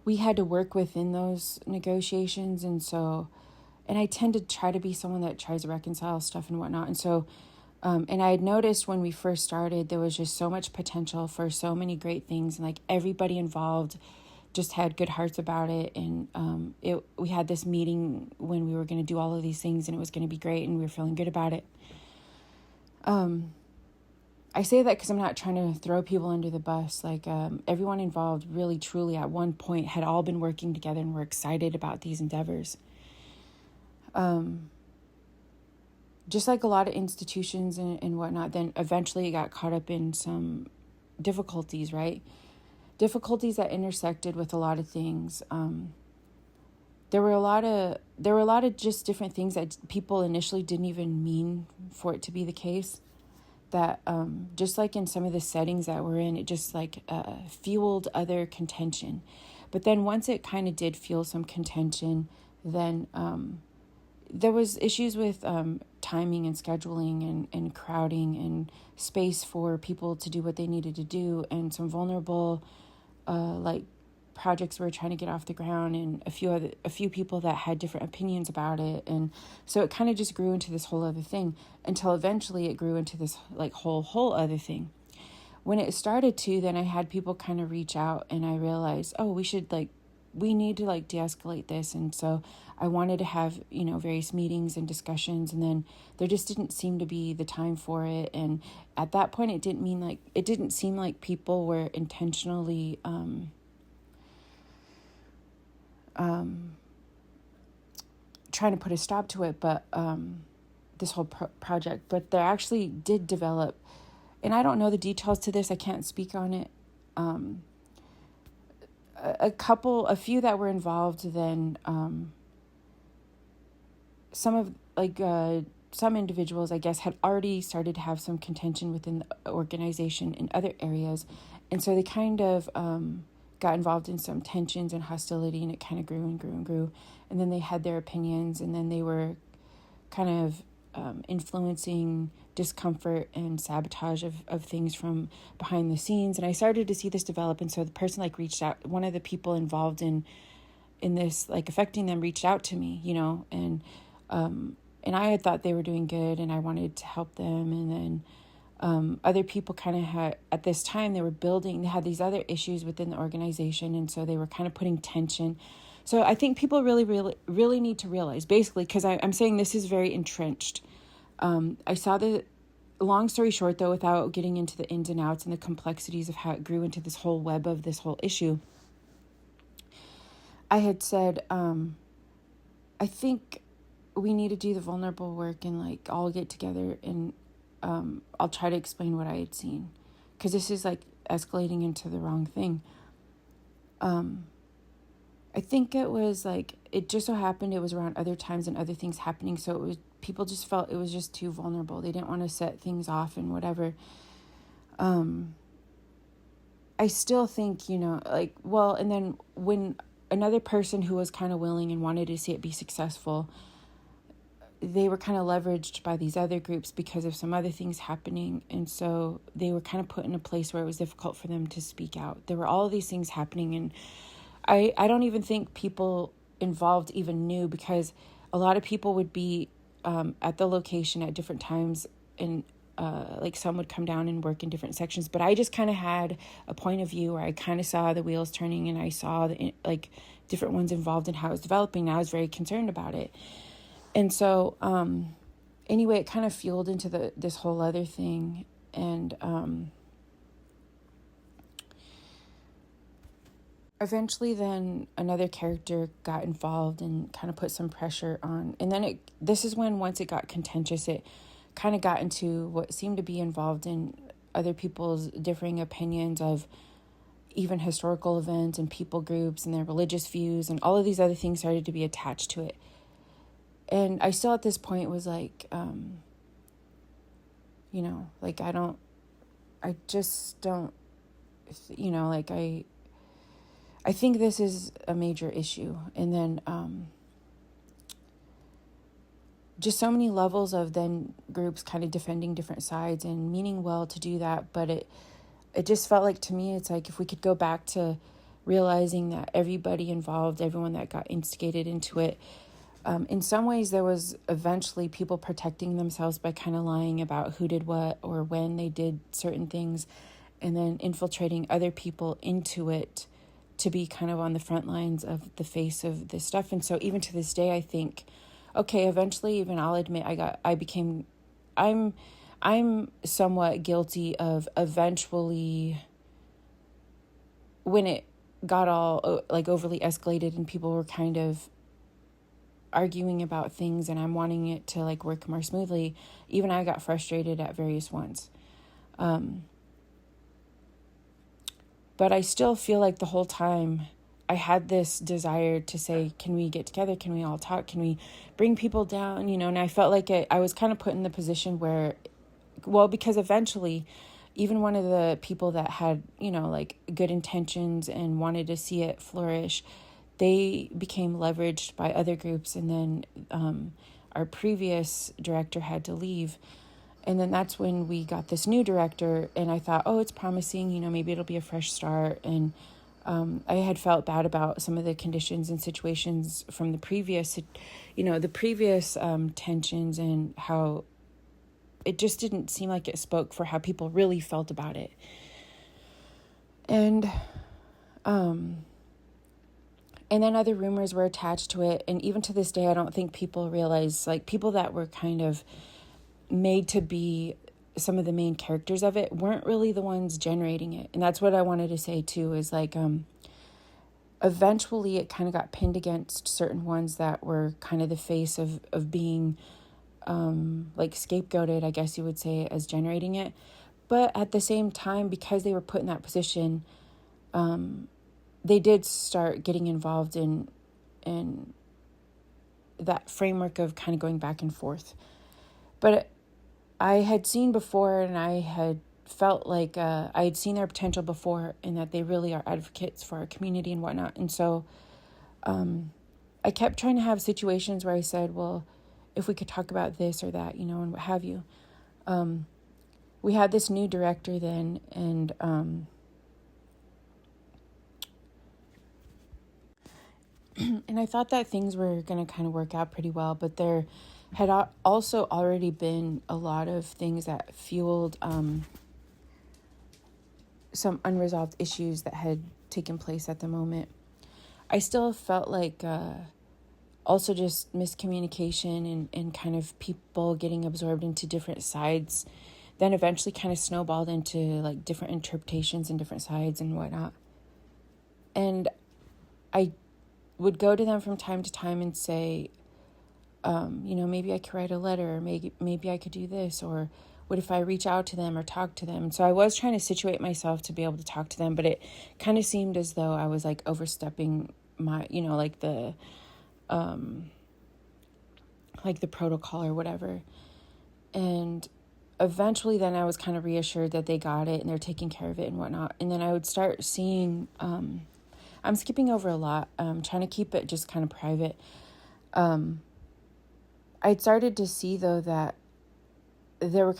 we had to work within those negotiations. And I tend to try to be someone that tries to reconcile stuff and whatnot. And so, and I had noticed when we first started, there was just so much potential for so many great things. And like everybody involved just had good hearts about it. And we had this meeting when we were going to do all of these things, and it was going to be great, and we were feeling good about it. I say that because I'm not trying to throw people under the bus. Like everyone involved really, truly at one point had all been working together and were excited about these endeavors. Just like a lot of institutions and whatnot, then eventually it got caught up in some difficulties, right? Difficulties that intersected with a lot of things. There were a lot of just different things that people initially didn't even mean for it to be the case. That just like in some of the settings that we're in, it just like fueled other contention. But then once it kind of did fuel some contention, then there was issues with timing and scheduling and crowding and space for people to do what they needed to do, and some vulnerable like projects we were trying to get off the ground, and a few people that had different opinions about it. And so it kind of just grew into this whole other thing until eventually it grew into this like whole other thing. When it started to, then I had people kind of reach out, and I realized, oh, we need to like de-escalate this. And so I wanted to have, various meetings and discussions, and then there just didn't seem to be the time for it. And at that point, it didn't seem like people were intentionally trying to put a stop to it, but this whole project. But there actually did develop, and I don't know the details to this, I can't speak on it. A few that were involved, then some individuals, I guess, had already started to have some contention within the organization in other areas. And so they kind of got involved in some tensions and hostility, and it kind of grew and grew and grew. And then they had their opinions, and then they were kind of influencing discomfort and sabotage of things from behind the scenes. And I started to see this develop. And so the person reached out, one of the people involved in this, affecting them, reached out to me, and I had thought they were doing good, and I wanted to help them. And then other people kind of had, at this time, they had these other issues within the organization. And so they were kind of putting tension. So I think people really, really, really need to realize, basically, because I'm saying this is very entrenched. I saw long story short, though, without getting into the ins and outs and the complexities of how it grew into this whole web of this whole issue, I had said, I think we need to do the vulnerable work and all get together, and I'll try to explain what I had seen, because this is escalating into the wrong thing. I think it was it just so happened it was around other times and other things happening. So people just felt it was just too vulnerable. They didn't want to set things off and whatever. I still think, and then when another person who was kind of willing and wanted to see it be successful, they were kind of leveraged by these other groups because of some other things happening. And so they were kind of put in a place where it was difficult for them to speak out. There were all of these things happening, and I don't even think people involved even knew, because a lot of people would be at the location at different times, and some would come down and work in different sections. But I just kind of had a point of view where I kind of saw the wheels turning, and I saw the different ones involved in how it was developing, and I was very concerned about it. And so anyway, it kind of fueled into this whole other thing. And eventually then another character got involved and kind of put some pressure on. And then this is when, once it got contentious, it kind of got into what seemed to be involved in other people's differing opinions of even historical events and people groups and their religious views, and all of these other things started to be attached to it. And I still at this point was like, like I just don't, like I think this is a major issue. And then just so many levels of then groups kind of defending different sides and meaning well to do that. But it just felt like, to me, it's like if we could go back to realizing that everybody involved, everyone that got instigated into it, in some ways there was eventually people protecting themselves by kind of lying about who did what or when they did certain things, and then infiltrating other people into it to be kind of on the front lines of the face of this stuff. And so even to this day, I think, okay, eventually, even I'll admit I'm somewhat guilty of eventually, when it got all like overly escalated and people were kind of arguing about things and I'm wanting it to like work more smoothly, even I got frustrated at various ones. But I still feel like the whole time I had this desire to say, can we get together? Can we all talk? Can we bring people down? And I felt like I was kind of put in the position where, well, because eventually even one of the people that had, like good intentions and wanted to see it flourish, they became leveraged by other groups. And then our previous director had to leave. And then that's when we got this new director, and I thought, oh, it's promising, maybe it'll be a fresh start. And I had felt bad about some of the conditions and situations from the previous, tensions, and how it just didn't seem like it spoke for how people really felt about it. And then other rumors were attached to it. And even to this day, I don't think people realize, like, people that were kind of made to be some of the main characters of it weren't really the ones generating it. And that's what I wanted to say too, is like, eventually it kind of got pinned against certain ones that were kind of the face of being, like scapegoated, I guess you would say, as generating it. But at the same time, because they were put in that position, they did start getting involved in that framework of kind of going back and forth. But I had seen before, and I had felt like I had seen their potential before, and that they really are advocates for our community and whatnot. And so I kept trying to have situations where I said, well, if we could talk about this or that, and what have you. We had this new director then, and and I thought that things were going to kind of work out pretty well, but there had also already been a lot of things that fueled some unresolved issues that had taken place at the moment. I still felt like also just miscommunication and kind of people getting absorbed into different sides, then eventually kind of snowballed into like different interpretations and different sides and whatnot. And I would go to them from time to time and say, maybe I could write a letter, or maybe I could do this, or what if I reach out to them or talk to them? And so I was trying to situate myself to be able to talk to them, but it kind of seemed as though I was like overstepping my, like the protocol or whatever. And eventually then I was kind of reassured that they got it and they're taking care of it and whatnot. And then I would start seeing, I'm skipping over a lot, trying to keep it just kind of private. I'd started to see, though, that there were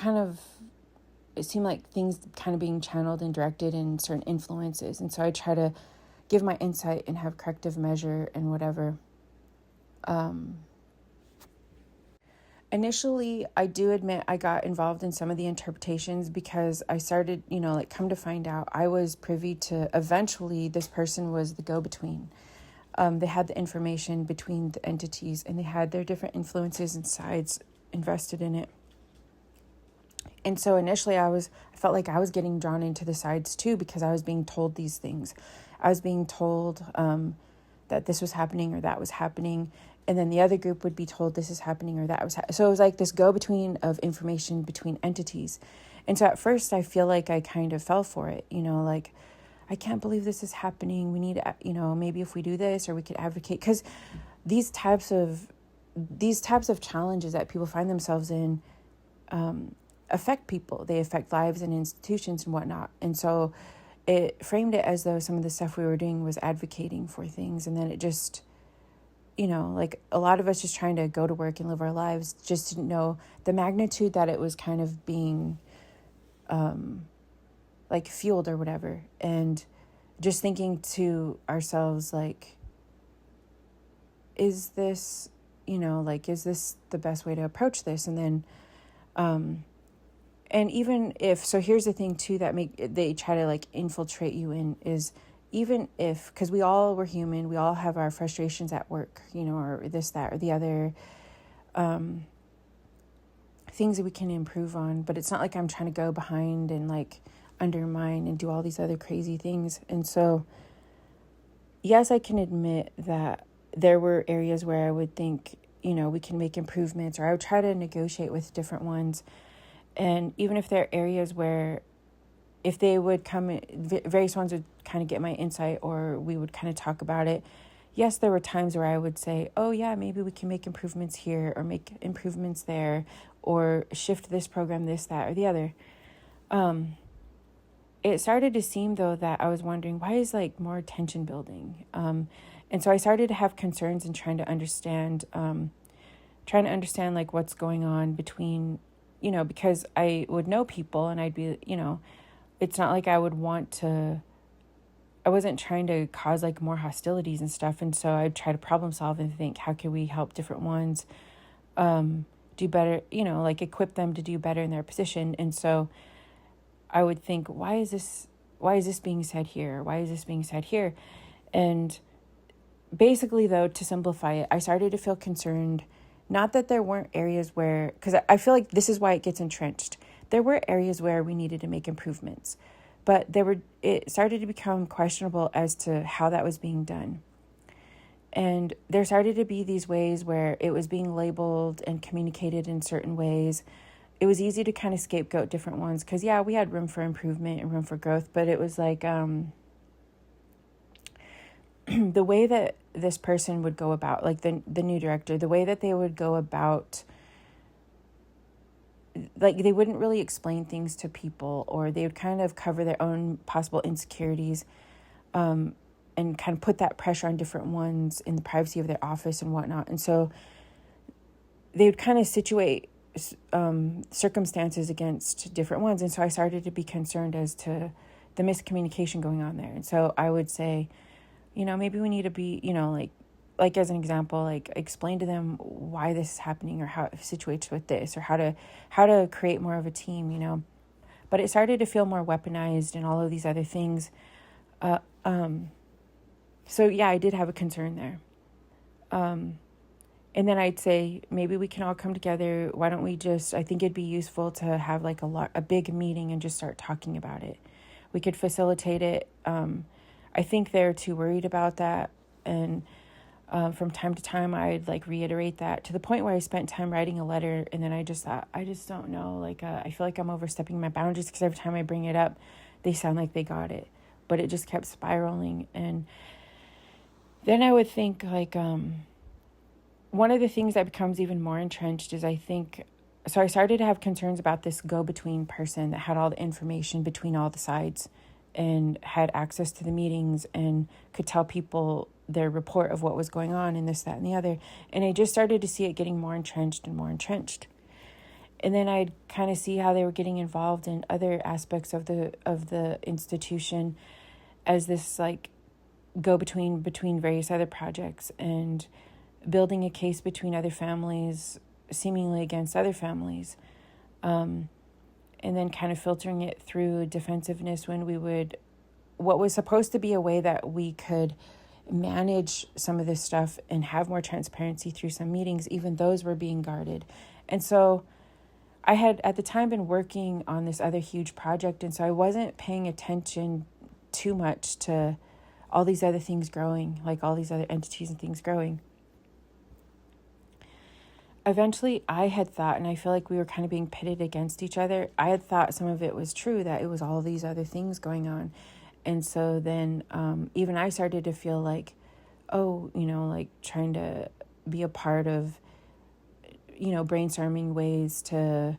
it seemed like things kind of being channeled and directed in certain influences. And so I try to give my insight and have corrective measure and whatever. Initially, I do admit I got involved in some of the interpretations because I started, come to find out, I was privy to, eventually this person was the go-between. They had the information between the entities, and they had their different influences and sides invested in it. And so initially I felt like I was getting drawn into the sides too, because I was being told these things I was being told that this was happening or that was happening. And then the other group would be told this is happening or that was so it was like this go-between of information between entities. And so at first I feel like I kind of fell for it, like, I can't believe this is happening. We need, maybe if we do this, or we could advocate, because these types of challenges that people find themselves in affect people. They affect lives and institutions and whatnot. And so it framed it as though some of the stuff we were doing was advocating for things. And then it just, like a lot of us just trying to go to work and live our lives just didn't know the magnitude that it was kind of being like fueled or whatever. And just thinking to ourselves, like, is this, is this the best way to approach this? And then, and even if, so here's the thing too, that they try to like infiltrate you in is, even if, because we're human, we all have our frustrations at work, or this, that, or the other, things that we can improve on, but it's not like I'm trying to go behind and like undermine and do all these other crazy things. And so, yes, I can admit that there were areas where I would think, we can make improvements, or I would try to negotiate with different ones. And even if there are areas where, if they would come, various ones would kind of get my insight, or we would kind of talk about it. Yes, there were times where I would say, oh yeah, maybe we can make improvements here, or make improvements there, or shift this program, this, that, or the other. It started to seem though that I was wondering, why is like more tension building? And so I started to have concerns and trying to understand like what's going on between, because I would know people and I'd be, it's not like I wasn't trying to cause like more hostilities and stuff. And so I'd try to problem solve and think, how can we help different ones do better, like equip them to do better in their position. And so I would think, why is this being said here? Why is this being said here? And basically, though, to simplify it, I started to feel concerned, not that there weren't areas where, because I feel like this is why it gets entrenched. There were areas where we needed to make improvements, but it started to become questionable as to how that was being done. And there started to be these ways where it was being labeled and communicated in certain ways. It was easy to kind of scapegoat different ones because, yeah, we had room for improvement and room for growth, but it was like the way that this person would go about, like the new director, the way that they would go about, like they wouldn't really explain things to people, or they would kind of cover their own possible insecurities and kind of put that pressure on different ones in the privacy of their office and whatnot. And so they would kind of situate circumstances against different ones. And so I started to be concerned as to the miscommunication going on there. And so I would say, maybe we need to be, like as an example, like explain to them why this is happening, or how it situates with this, or how to create more of a team, But it started to feel more weaponized and all of these other things. So yeah, I did have a concern there. And then I'd say, maybe we can all come together. Why don't we I think it'd be useful to have like a big meeting and just start talking about it. We could facilitate it. I think they're too worried about that. And from time to time, I'd like reiterate that, to the point where I spent time writing a letter. And then I just thought, I just don't know. Like, I feel like I'm overstepping my boundaries, because every time I bring it up, they sound like they got it. But it just kept spiraling. And then I would think like, one of the things that becomes even more entrenched is, I started to have concerns about this go-between person that had all the information between all the sides and had access to the meetings and could tell people their report of what was going on and this, that, and the other. And I just started to see it getting more entrenched and more entrenched. And then I'd kind of see how they were getting involved in other aspects of the institution as this like go-between various other projects, and building a case between other families, seemingly against other families, and then kind of filtering it through defensiveness when what was supposed to be a way that we could manage some of this stuff and have more transparency through some meetings, even those were being guarded. And so I had at the time been working on this other huge project, and so I wasn't paying attention too much to all these other things growing, like all these other entities and things growing. Eventually, I had thought, and I feel like we were kind of being pitted against each other. I had thought some of it was true, that it was all these other things going on. And so then even I started to feel like, oh, like trying to be a part of, brainstorming ways to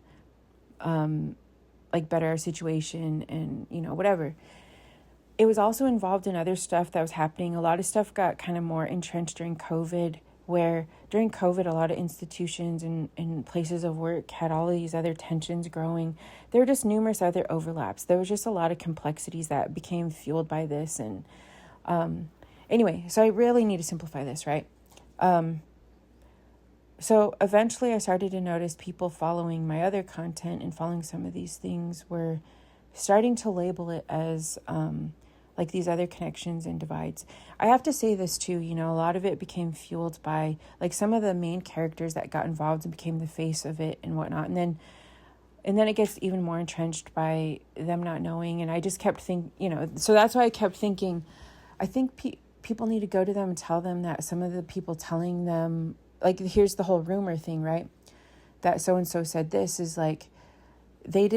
like better our situation and, whatever. It was also involved in other stuff that was happening. A lot of stuff got kind of more entrenched during COVID, where during COVID, a lot of institutions and places of work had all of these other tensions growing. There were just numerous other overlaps. There was just a lot of complexities that became fueled by this. And anyway, so I really need to simplify this, right? So eventually I started to notice people following my other content and following some of these things were starting to label it as like these other connections and divides. I have to say this too, a lot of it became fueled by like some of the main characters that got involved and became the face of it and whatnot. And then it gets even more entrenched by them not knowing. And I just kept thinking, so that's why I kept thinking, I think people need to go to them and tell them that some of the people telling them, like, here's the whole rumor thing, right? That so-and-so said this is like, they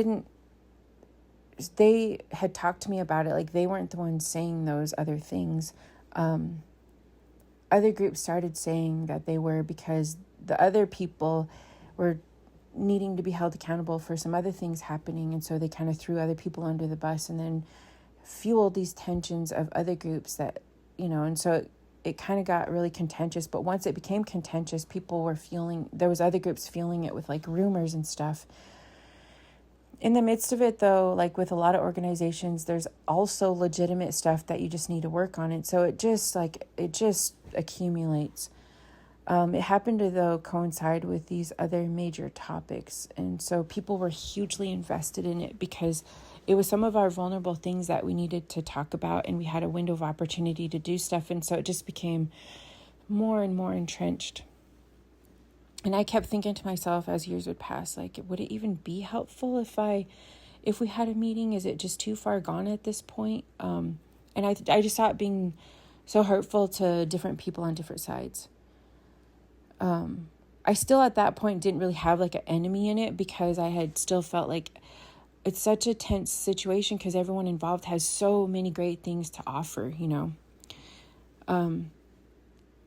had talked to me about it. Like, they weren't the ones saying those other things. Other groups started saying that they were, because the other people were needing to be held accountable for some other things happening. And so they kind of threw other people under the bus and then fueled these tensions of other groups that, and so it kind of got really contentious. But once it became contentious, people were there was other groups feeling it with like rumors and stuff. In the midst of it, though, like with a lot of organizations, there's also legitimate stuff that you just need to work on. And so it just accumulates. It happened to, though, coincide with these other major topics. And so people were hugely invested in it because it was some of our vulnerable things that we needed to talk about, and we had a window of opportunity to do stuff. And so it just became more and more entrenched. And I kept thinking to myself as years would pass, like, would it even be helpful if we had a meeting? Is it just too far gone at this point? And I just saw it being so hurtful to different people on different sides. I still at that point didn't really have like an enemy in it, because I had still felt like it's such a tense situation because everyone involved has so many great things to offer,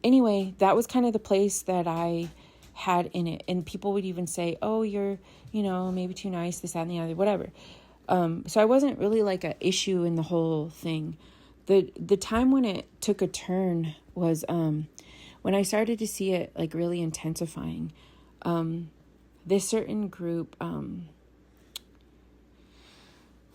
Anyway, that was kind of the place that I had in it. And people would even say, oh, you're, maybe too nice, this, that, and the other, whatever. So I wasn't really like an issue in the whole thing. The time when it took a turn was when I started to see it like really intensifying. This certain group,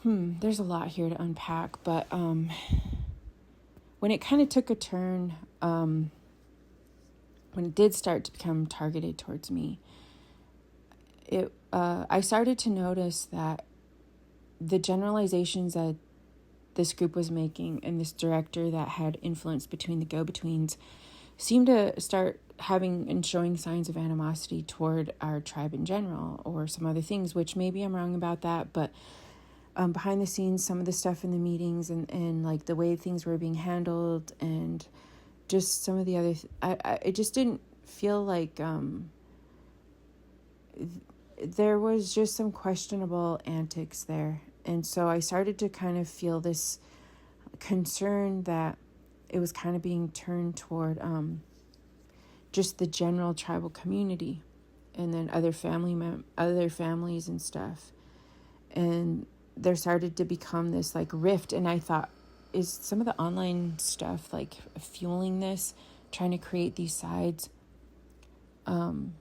there's a lot here to unpack, but when it kind of took a turn, when it did start to become targeted towards me, I started to notice that the generalizations that this group was making and this director that had influence between the go-betweens seemed to start having and showing signs of animosity toward our tribe in general, or some other things, which maybe I'm wrong about that, but behind the scenes, some of the stuff in the meetings and like the way things were being handled and just some of the other, it just didn't feel like there was just some questionable antics there. And so I started to kind of feel this concern that it was kind of being turned toward just the general tribal community, and then other families and stuff. And there started to become this like rift, and I thought, is some of the online stuff like fueling this, trying to create these sides? And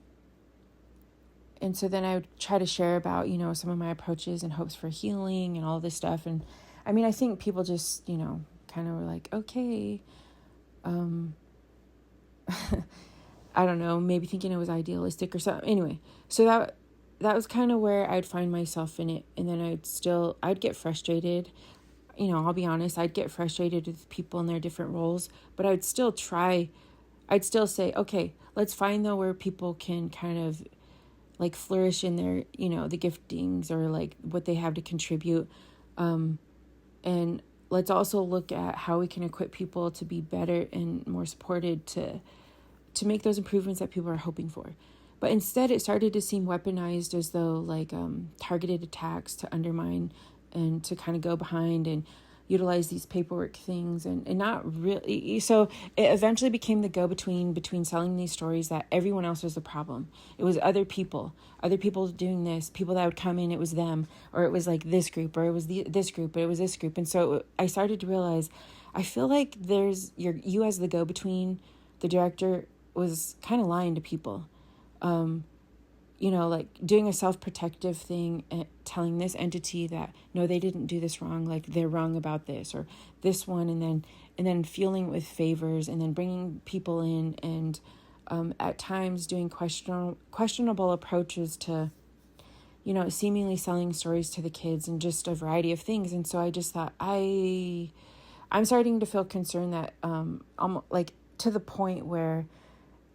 so then I would try to share about, some of my approaches and hopes for healing and all this stuff. And I mean, I think people just, kind of were like, okay, I don't know, maybe thinking it was idealistic or something. Anyway, so that was kind of where I'd find myself in it. And then I'd get frustrated. I'll be honest, I'd get frustrated with people in their different roles, but I'd still say, okay, let's find though where people can kind of like flourish in their, the giftings or like what they have to contribute. And let's also look at how we can equip people to be better and more supported to make those improvements that people are hoping for. But instead, it started to seem weaponized, as though like targeted attacks to undermine and to kind of go behind and utilize these paperwork things, and not really. So it eventually became the between selling these stories that everyone else was the problem. It was other people doing this, people that would come in, it was them, or it was like this group, or it was this group, but it was this group. And so I started to realize, I feel like you as the go-between, the director was kind of lying to people. Like doing a self-protective thing and telling this entity that, no, they didn't do this wrong, like they're wrong about this or this one, and then fueling with favors, and then bringing people in, and at times doing questionable approaches to, seemingly selling stories to the kids, and just a variety of things. And so I just thought, I'm starting to feel concerned that like to the point where,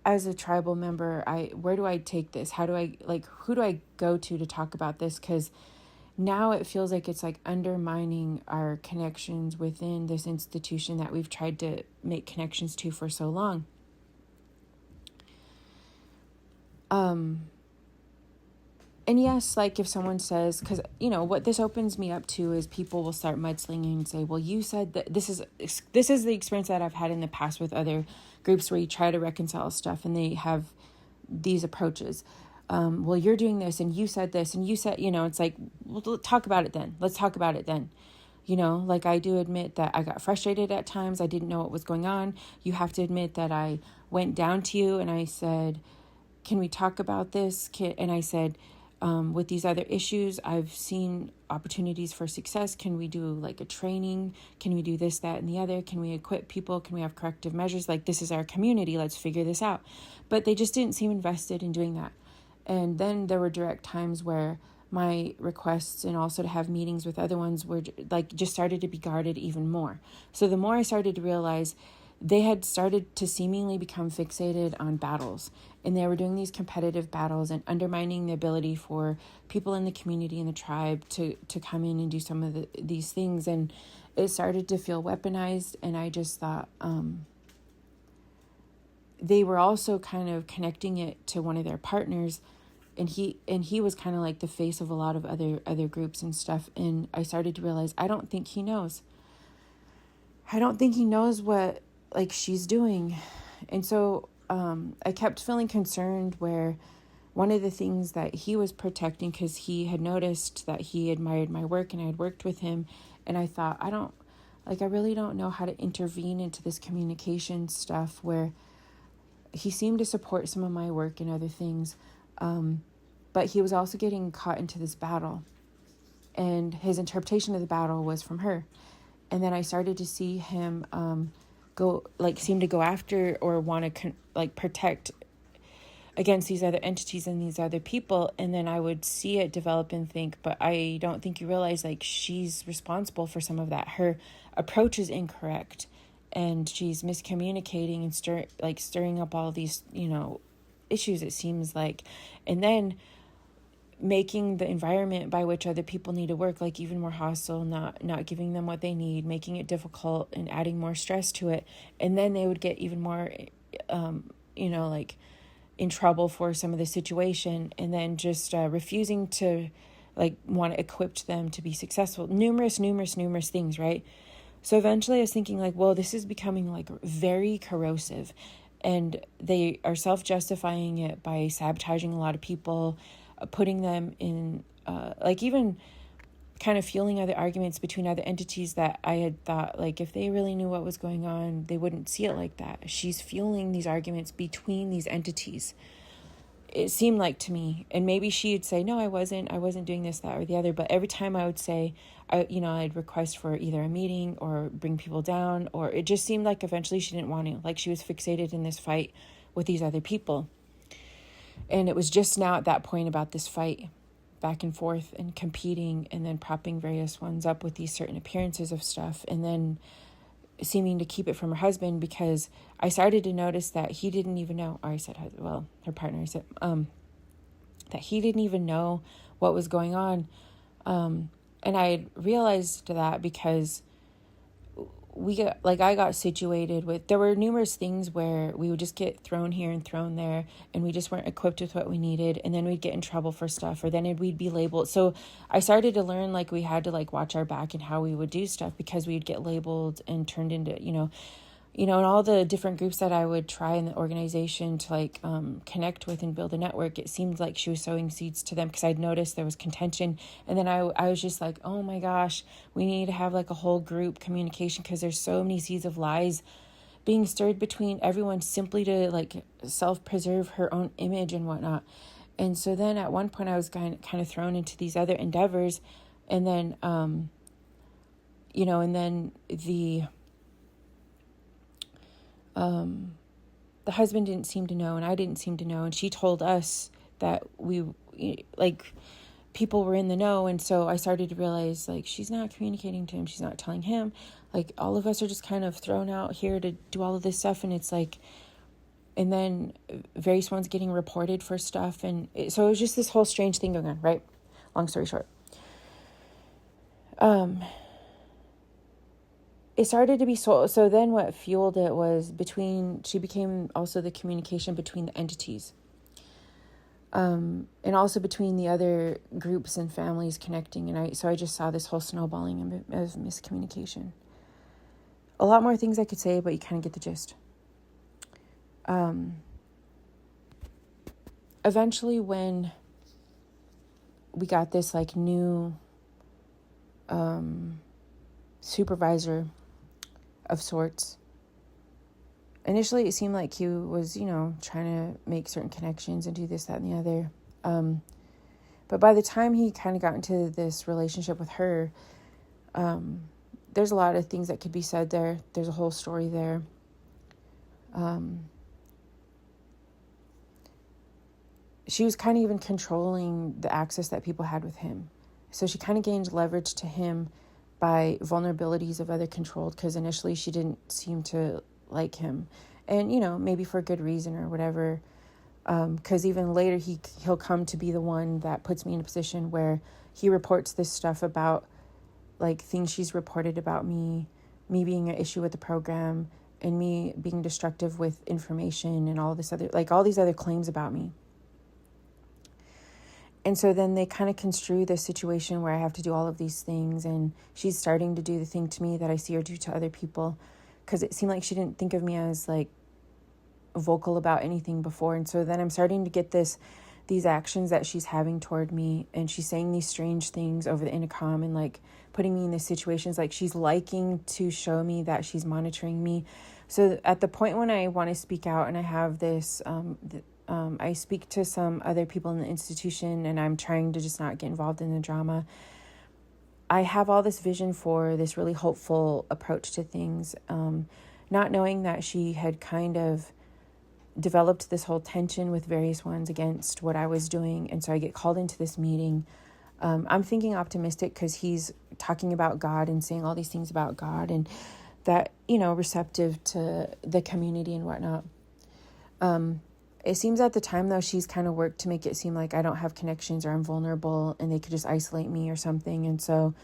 as a tribal member, where do I take this? How do I, who do I go to talk about this? Because now it feels like it's like undermining our connections within this institution that we've tried to make connections to for so long. And yes, like if someone says, because, what this opens me up to is people will start mudslinging and say, well, you said that this is the experience that I've had in the past with other groups where you try to reconcile stuff and they have these approaches. Well, you're doing this and you said this and you said, it's like, well, let's talk about it then. Let's talk about it then. Like I do admit that I got frustrated at times. I didn't know what was going on. You have to admit that I went down to you and I said, can we talk about this? And I said, with these other issues, I've seen opportunities for success. Can we do like a training? Can we do this, that, and the other? Can we equip people? Can we have corrective measures? Like, this is our community. Let's figure this out. But they just didn't seem invested in doing that. And then there were direct times where my requests, and also to have meetings with other ones, were like just started to be guarded even more. So the more I started to realize, they had started to seemingly become fixated on battles, and they were doing these competitive battles and undermining the ability for people in the community and the tribe to come in and do some of these things. And it started to feel weaponized, and I just thought they were also kind of connecting it to one of their partners, and he was kind of like the face of a lot of other groups and stuff. And I started to realize, I don't think he knows what like she's doing. And so I kept feeling concerned, where one of the things that he was protecting, because he had noticed that he admired my work and I had worked with him, and I thought, I really don't know how to intervene into this communication stuff, where he seemed to support some of my work and other things, but he was also getting caught into this battle, and his interpretation of the battle was from her. And then I started to see him seem to go after or want to protect against these other entities and these other people. And then I would see it develop and think, but I don't think you realize, like, she's responsible for some of that. Her approach is incorrect, and she's miscommunicating and stirring up all these, issues, it seems like. And then making the environment by which other people need to work like even more hostile, not giving them what they need, making it difficult and adding more stress to it. And then they would get even more in trouble for some of the situation, and then just refusing to want to equip them to be successful. Numerous things, right? So eventually I was thinking, well, this is becoming very corrosive, and they are self-justifying it by sabotaging a lot of people, putting them in, even kind of fueling other arguments between other entities that I had thought, if they really knew what was going on, they wouldn't see it like that. She's fueling these arguments between these entities, it seemed like to me. And maybe she'd say, no, I wasn't doing this, that, or the other. But every time I would say, I'd request for either a meeting or bring people down, or it just seemed like eventually she didn't want to, she was fixated in this fight with these other people. And it was just now at that point about this fight back and forth and competing, and then propping various ones up with these certain appearances of stuff, and then seeming to keep it from her husband, because I started to notice that he didn't even know, or I said, well, her partner said, that he didn't even know what was going on. And I realized that because I got situated with, there were numerous things where we would just get thrown here and thrown there, and we just weren't equipped with what we needed, and then we'd get in trouble for stuff, or then we'd be labeled. So I started to learn, like, we had to, like, watch our back and how we would do stuff, because we'd get labeled and turned into, and all the different groups that I would try in the organization to, like, connect with and build a network, it seemed like she was sowing seeds to them, because I'd noticed there was contention. And then I was just like, oh my gosh, we need to have, like, a whole group communication, because there's so many seeds of lies being stirred between everyone, simply to, like, self-preserve her own image and whatnot. And so then at one point I was kind of thrown into these other endeavors, and then, and then the husband didn't seem to know, and I didn't seem to know. And she told us that people were in the know. And so I started to realize, like, she's not communicating to him. She's not telling him. Like, all of us are just kind of thrown out here to do all of this stuff. And it's like, and then various ones getting reported for stuff. And so it was just this whole strange thing going on, right? Long story short. It started to be so then what fueled it was she became also the communication between the entities. And also between the other groups and families connecting. And I just saw this whole snowballing of miscommunication. A lot more things I could say, but you kind of get the gist. Eventually, when we got this, like, new supervisor of sorts, initially it seemed like he was, trying to make certain connections and do this, that, and the other. But by the time he kind of got into this relationship with her, there's a lot of things that could be said there. There's a whole story there. She was kind of even controlling the access that people had with him. So she kind of gained leverage to him by vulnerabilities of other controlled, because initially she didn't seem to like him. And, maybe for good reason or whatever. Because even later he'll come to be the one that puts me in a position where he reports this stuff about, like, things she's reported about me being an issue with the program, and me being destructive with information, and all this other, like, all these other claims about me. And so then they kind of construe this situation where I have to do all of these things, and she's starting to do the thing to me that I see her do to other people, because it seemed like she didn't think of me as, like, vocal about anything before. And so then I'm starting to get these actions that she's having toward me, and she's saying these strange things over the intercom, and, like, putting me in these situations, like, she's liking to show me that she's monitoring me. So at the point when I want to speak out, and I have this I speak to some other people in the institution, and I'm trying to just not get involved in the drama. I have all this vision for this really hopeful approach to things, not knowing that she had kind of developed this whole tension with various ones against what I was doing. And so I get called into this meeting. I'm thinking optimistic, because he's talking about God and saying all these things about God, and that, receptive to the community and whatnot. It seems at the time, though, she's kind of worked to make it seem like I don't have connections, or I'm vulnerable, and they could just isolate me or something. And so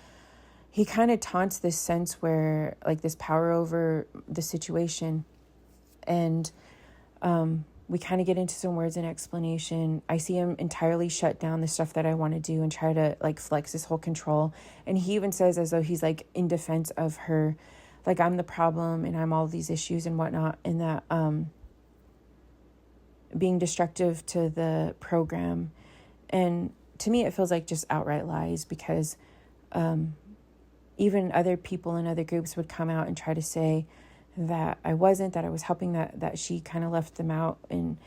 he kind of taunts this sense where, like, this power over the situation. And we kind of get into some words and explanation. I see him entirely shut down the stuff that I want to do and try to, like, flex this whole control. And he even says, as though he's, like, in defense of her, like, I'm the problem and I'm all these issues and whatnot, and that being destructive to the program. And to me, it feels like just outright lies, because even other people in other groups would come out and try to say that I wasn't, that I was helping, that she kind of left them out, and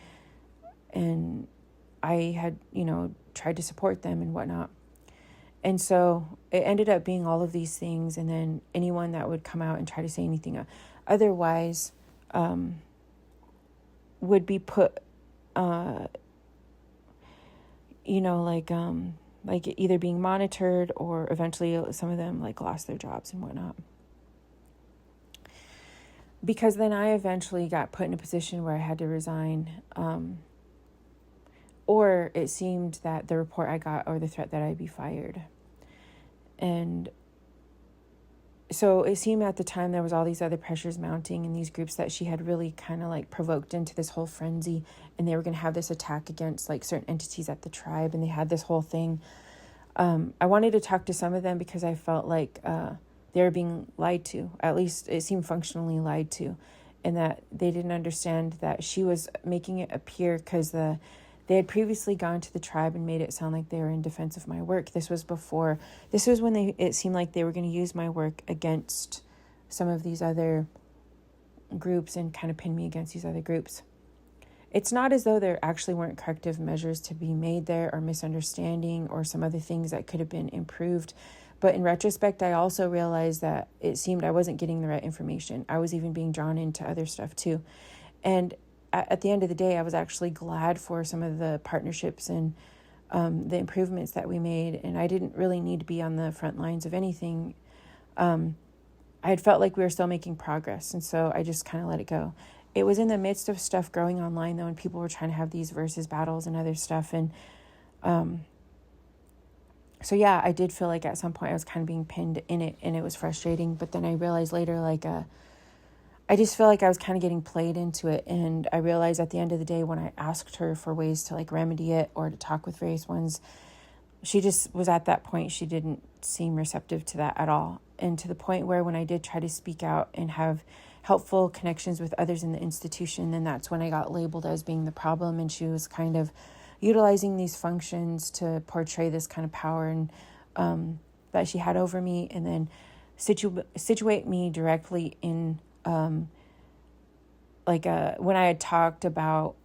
I had, tried to support them and whatnot. And so it ended up being all of these things. And then anyone that would come out and try to say anything otherwise would be put, like either being monitored, or eventually some of them, like, lost their jobs and whatnot. Because then I eventually got put in a position where I had to resign. Or it seemed that the report I got, or the threat that I'd be fired. And So it seemed at the time there was all these other pressures mounting in these groups that she had really kind of like provoked into this whole frenzy, and they were going to have this attack against like certain entities at the tribe, and they had this whole thing. I wanted to talk to some of them because I felt like they were being lied to. At least it seemed functionally lied to, and that they didn't understand that she was making it appear because they had previously gone to the tribe and made it sound like they were in defense of my work. This was when it seemed like they were going to use my work against some of these other groups and kind of pin me against these other groups. It's not as though there actually weren't corrective measures to be made there, or misunderstanding, or some other things that could have been improved. But in retrospect, I also realized that it seemed I wasn't getting the right information. I was even being drawn into other stuff too. And at the end of the day, I was actually glad for some of the partnerships and the improvements that we made. And I didn't really need to be on the front lines of anything. I had felt like we were still making progress. And so I just kind of let it go. It was in the midst of stuff growing online, though, and people were trying to have these versus battles and other stuff. And so, yeah, I did feel like at some point I was kind of being pinned in it, and it was frustrating. But then I realized later, like, I just feel like I was kind of getting played into it. And I realized at the end of the day, when I asked her for ways to like remedy it or to talk with various ones, she just was at that point. She didn't seem receptive to that at all. And to the point where when I did try to speak out and have helpful connections with others in the institution, then that's when I got labeled as being the problem. And she was kind of utilizing these functions to portray this kind of power and that she had over me, and then situate me directly in when I had talked about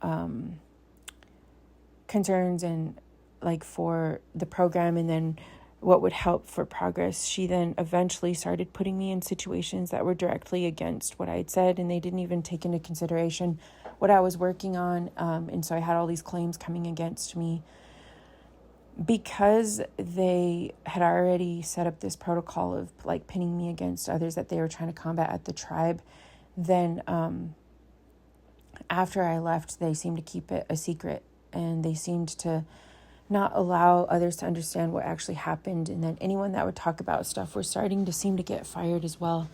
concerns and like for the program and then what would help for progress, she then eventually started putting me in situations that were directly against what I had said, and they didn't even take into consideration what I was working on. And so I had all these claims coming against me because they had already set up this protocol of like pinning me against others that they were trying to combat at the tribe. Then after I left, they seemed to keep it a secret, and they seemed to not allow others to understand what actually happened. And then anyone that would talk about stuff were starting to seem to get fired as well.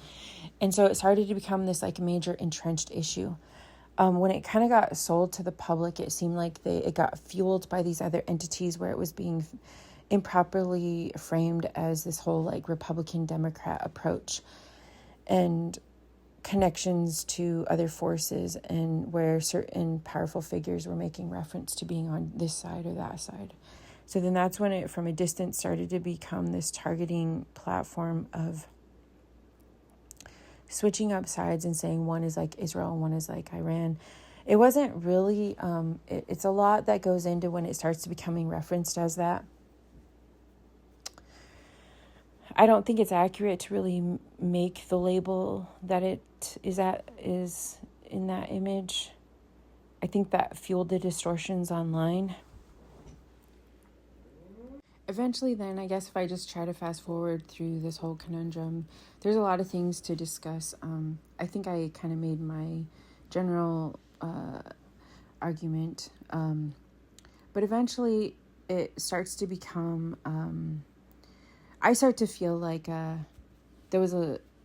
And so it started to become this like major entrenched issue. When it kind of got sold to the public, it seemed like it got fueled by these other entities where it was being improperly framed as this whole like Republican Democrat approach and connections to other forces, and where certain powerful figures were making reference to being on this side or that side. So then that's when it from a distance started to become this targeting platform of switching up sides and saying one is like Israel and one is like Iran. It wasn't really, it's a lot that goes into when it starts to becoming referenced as that. I don't think it's accurate to really make the label that it is in that image. I think that fueled the distortions online. Eventually then, I guess if I just try to fast forward through this whole conundrum, there's a lot of things to discuss. I think I kind of made my general argument. But eventually it starts to become... I start to feel like there was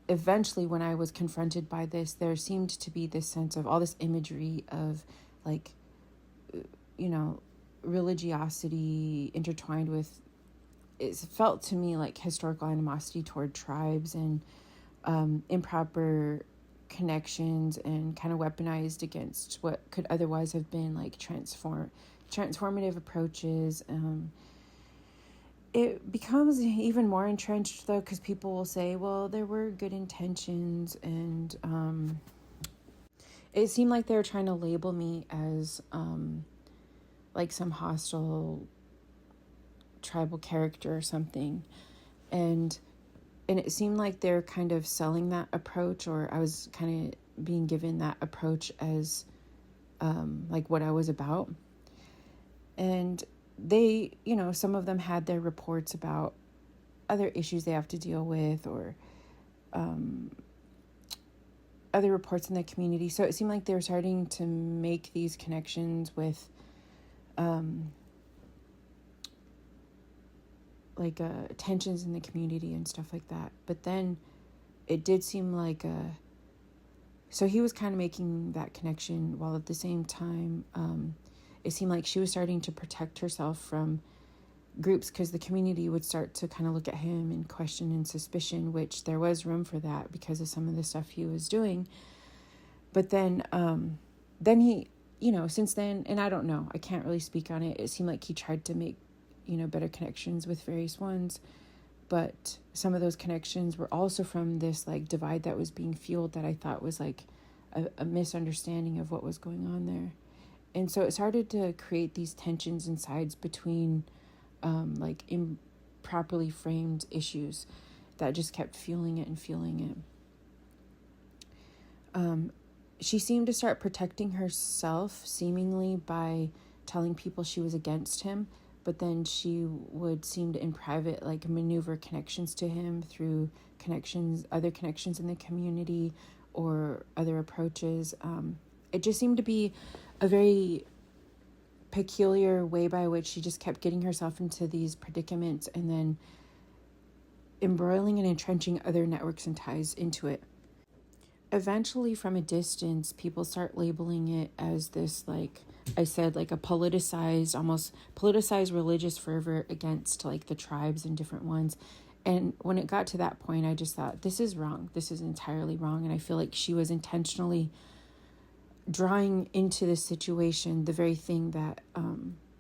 eventually when I was confronted by this, there seemed to be this sense of all this imagery of like, religiosity intertwined with, it felt to me like historical animosity toward tribes and improper connections and kind of weaponized against what could otherwise have been like transformative approaches. It becomes even more entrenched, though, because people will say, well, there were good intentions, and it seemed like they were trying to label me as like some hostile tribal character or something. And it seemed like they're kind of selling that approach, or I was kind of being given that approach as like what I was about. And they, some of them had their reports about other issues they have to deal with, or other reports in the community. So it seemed like they were starting to make these connections with tensions in the community and stuff like that. But then it did seem like so he was kind of making that connection, while at the same time it seemed like she was starting to protect herself from groups, because the community would start to kind of look at him in question and suspicion, which there was room for that because of some of the stuff he was doing. But then he, since then, and I don't know, I can't really speak on it. It seemed like he tried to make, better connections with various ones. But some of those connections were also from this like divide that was being fueled, that I thought was like a misunderstanding of what was going on there. And so it started to create these tensions and sides between like improperly framed issues that just kept fueling it and fueling it. She seemed to start protecting herself seemingly by telling people she was against him, but then she would seem to in private like maneuver connections to him through other connections in the community or other approaches. It just seemed to be a very peculiar way by which she just kept getting herself into these predicaments and then embroiling and entrenching other networks and ties into it. Eventually, from a distance, people start labeling it as this, like I said, like a almost politicized religious fervor against like the tribes and different ones. And when it got to that point, I just thought, this is wrong. This is entirely wrong. And I feel like she was intentionally drawing into this situation the very thing that,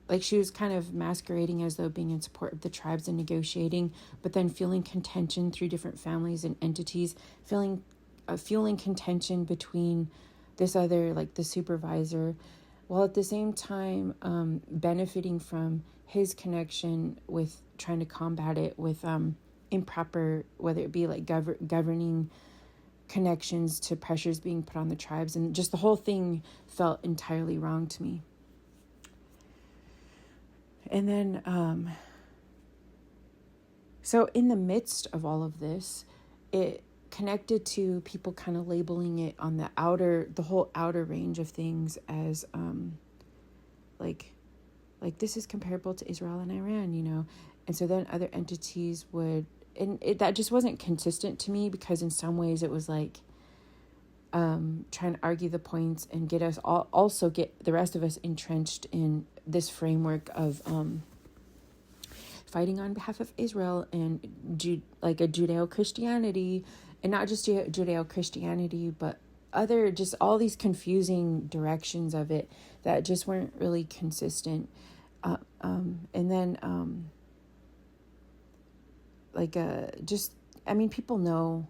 like she was kind of masquerading as though being in support of the tribes and negotiating, but then feeling contention through different families and entities, fueling contention between this other, like the supervisor, while at the same time benefiting from his connection with trying to combat it with improper, whether it be like governing connections to pressures being put on the tribes. And just the whole thing felt entirely wrong to me. And then so in the midst of all of this, it connected to people kind of labeling it on the whole outer range of things as like this is comparable to Israel and Iran, and so then other entities would, and that just wasn't consistent to me, because in some ways it was like trying to argue the points and get us also get the rest of us entrenched in this framework of fighting on behalf of Israel and like a Judeo-Christianity. And not just Judeo-Christianity, but other, just all these confusing directions of it that just weren't really consistent. And then, people know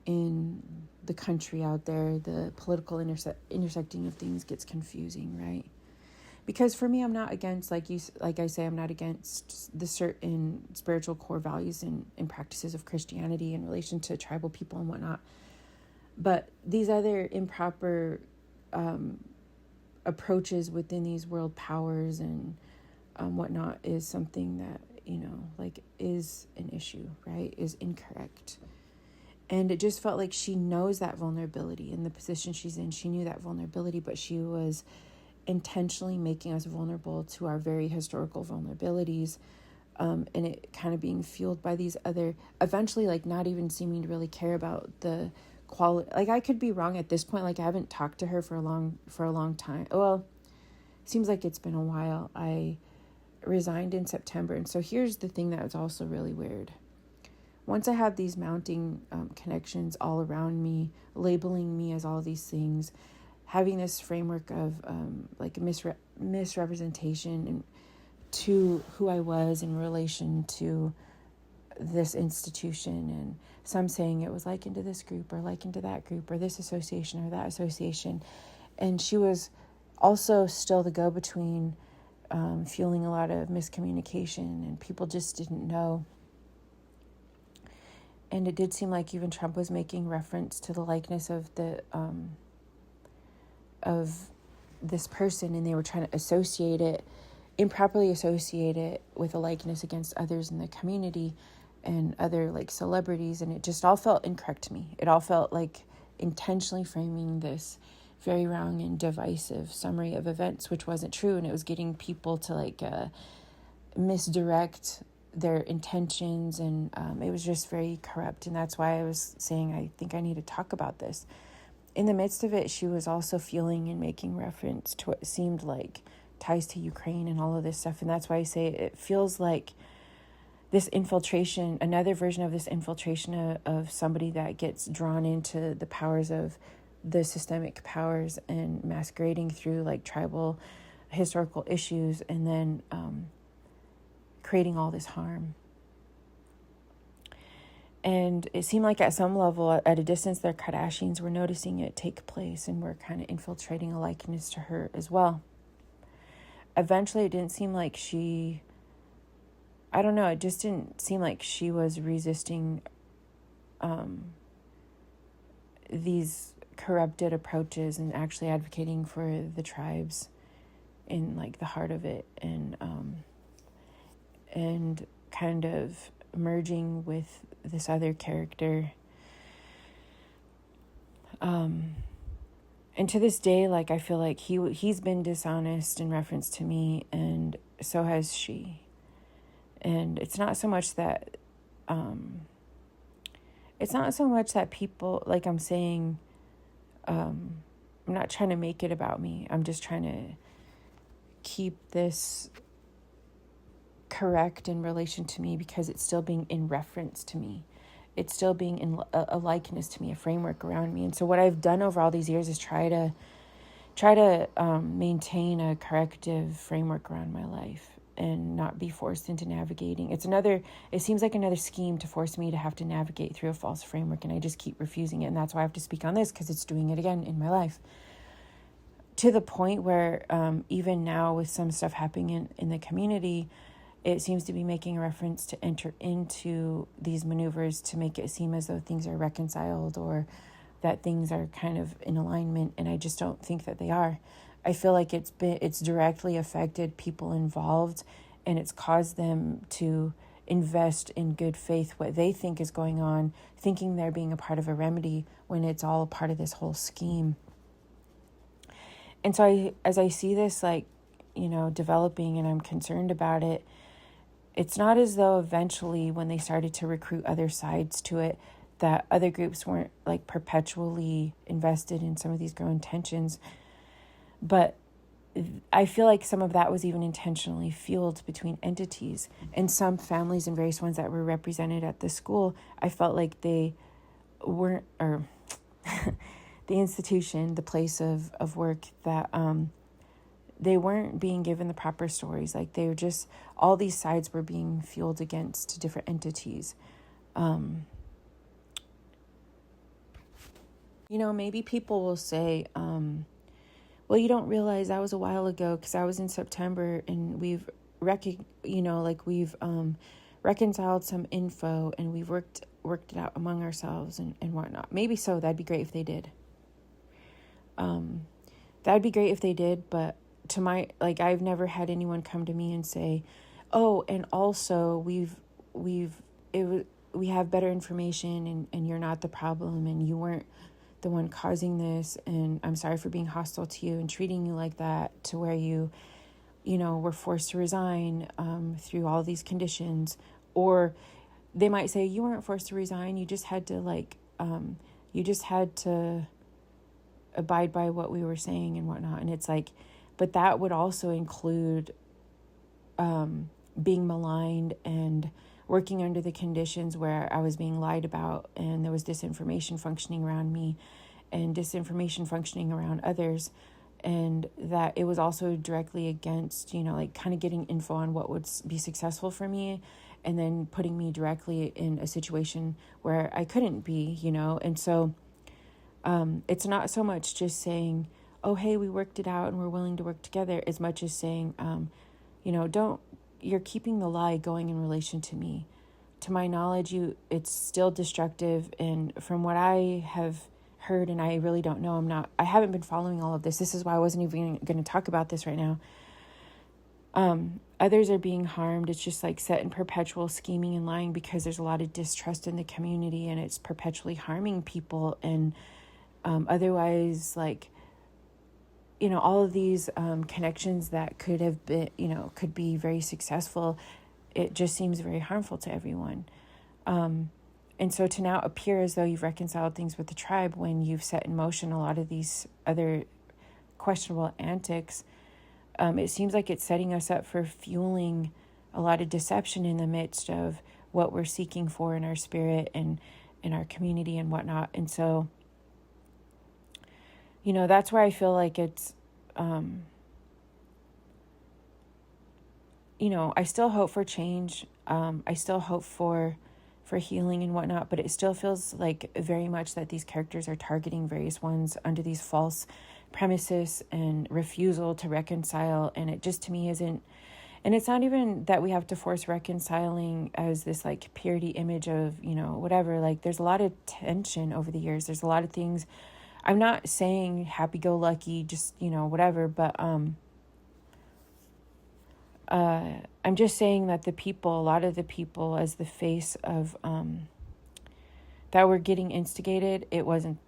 in the country out there, the political intersecting of things gets confusing, right? Because for me, I'm not against, like I say, I'm not against the certain spiritual core values and practices of Christianity in relation to tribal people and whatnot. But these other improper approaches within these world powers and whatnot is something that, is an issue, right? Is incorrect. And it just felt like she knows that vulnerability in the position she's in. She knew that vulnerability, but she was intentionally making us vulnerable to our very historical vulnerabilities, and it kind of being fueled by these other, eventually like not even seeming to really care about the quality. Like I could be wrong at this point, like I haven't talked to her for a long time. Well, seems like it's been a while. I resigned in September, and so here's the thing that was also really weird. Once I had these mounting connections all around me, labeling me as all these things, having this framework of like misrepresentation and to who I was in relation to this institution, and some saying it was likened to this group or likened to that group or this association or that association. And she was also still the go-between, fueling a lot of miscommunication, and people just didn't know. And it did seem like even Trump was making reference to the likeness of the of this person, and they were trying to improperly associate it with a likeness against others in the community and other like celebrities, and it just all felt incorrect to me. It all felt like intentionally framing this very wrong and divisive summary of events, which wasn't true, and it was getting people to like misdirect their intentions, and it was just very corrupt. And that's why I was saying I think I need to talk about this. In the midst of it, she was also feeling and making reference to what seemed like ties to Ukraine and all of this stuff. And that's why I say it feels like this infiltration, another version of this infiltration of somebody that gets drawn into the powers of the systemic powers and masquerading through like tribal historical issues, and then creating all this harm. And it seemed like at some level, at a distance, their Kardashians were noticing it take place and were kind of infiltrating a likeness to her as well. Eventually, it didn't seem like she, I don't know, it just didn't seem like she was resisting these corrupted approaches and actually advocating for the tribes in like the heart of it, and kind of merging with this other character. And to this day, like, I feel like he's been dishonest in reference to me, and so has she. And it's not so much that people, like I'm saying, I'm not trying to make it about me. I'm just trying to keep this correct in relation to me, because it's still being in reference to me. It's still being in a likeness to me, a framework around me. And so what I've done over all these years is try to maintain a corrective framework around my life and not be forced into navigating. It seems like another scheme to force me to have to navigate through a false framework, and I just keep refusing it. And that's why I have to speak on this, because it's doing it again in my life. To the point where even now, with some stuff happening in the community, it seems to be making a reference to enter into these maneuvers to make it seem as though things are reconciled or that things are kind of in alignment. And I just don't think that they are. I feel like it's directly affected people involved, and it's caused them to invest in good faith what they think is going on, thinking they're being a part of a remedy when it's all a part of this whole scheme. And so as I see this, like, developing, and I'm concerned about it, it's not as though eventually, when they started to recruit other sides to it, that other groups weren't like perpetually invested in some of these growing tensions. But I feel like some of that was even intentionally fueled between entities. And some families and various ones that were represented at the school, I felt like they weren't, or the institution, the place of work, that they weren't being given the proper stories. Like, they were just, all these sides were being fueled against different entities. Maybe people will say, well, you don't realize that was a while ago, because I was in September, and we've reconciled some info, and we've worked it out among ourselves and whatnot. Maybe so. That'd be great if they did. That'd be great if they did, but I've never had anyone come to me and say, oh, and also we have better information, and you're not the problem, and you weren't the one causing this, and I'm sorry for being hostile to you and treating you like that, to where you were forced to resign through all these conditions. Or they might say, you weren't forced to resign, you just had to abide by what we were saying and whatnot. And it's like, but that would also include being maligned and working under the conditions where I was being lied about, and there was disinformation functioning around me and disinformation functioning around others, and that it was also directly against, kind of getting info on what would be successful for me, and then putting me directly in a situation where I couldn't be, and so it's not so much just saying, oh, hey, we worked it out and we're willing to work together, as much as saying, you're keeping the lie going in relation to me. To my knowledge, it's still destructive. And from what I have heard, and I really don't know, I haven't been following all of this. This is why I wasn't even going to talk about this right now. Others are being harmed. It's just like set in perpetual scheming and lying, because there's a lot of distrust in the community, and it's perpetually harming people. And otherwise, all of these connections that could have been, could be very successful, it just seems very harmful to everyone. And so to now appear as though you've reconciled things with the tribe when you've set in motion a lot of these other questionable antics, it seems like it's setting us up for fueling a lot of deception in the midst of what we're seeking for in our spirit and in our community and whatnot. And so, that's where I feel like it's, I still hope for change. I still hope for healing and whatnot, but it still feels like very much that these characters are targeting various ones under these false premises and refusal to reconcile. And it just, to me, isn't, and it's not even that we have to force reconciling as this like purity image of, whatever. Like there's a lot of tension over the years. There's a lot of things. I'm not saying happy-go-lucky, just, whatever, but I'm just saying that a lot of the people as the face of that were getting instigated, that wasn't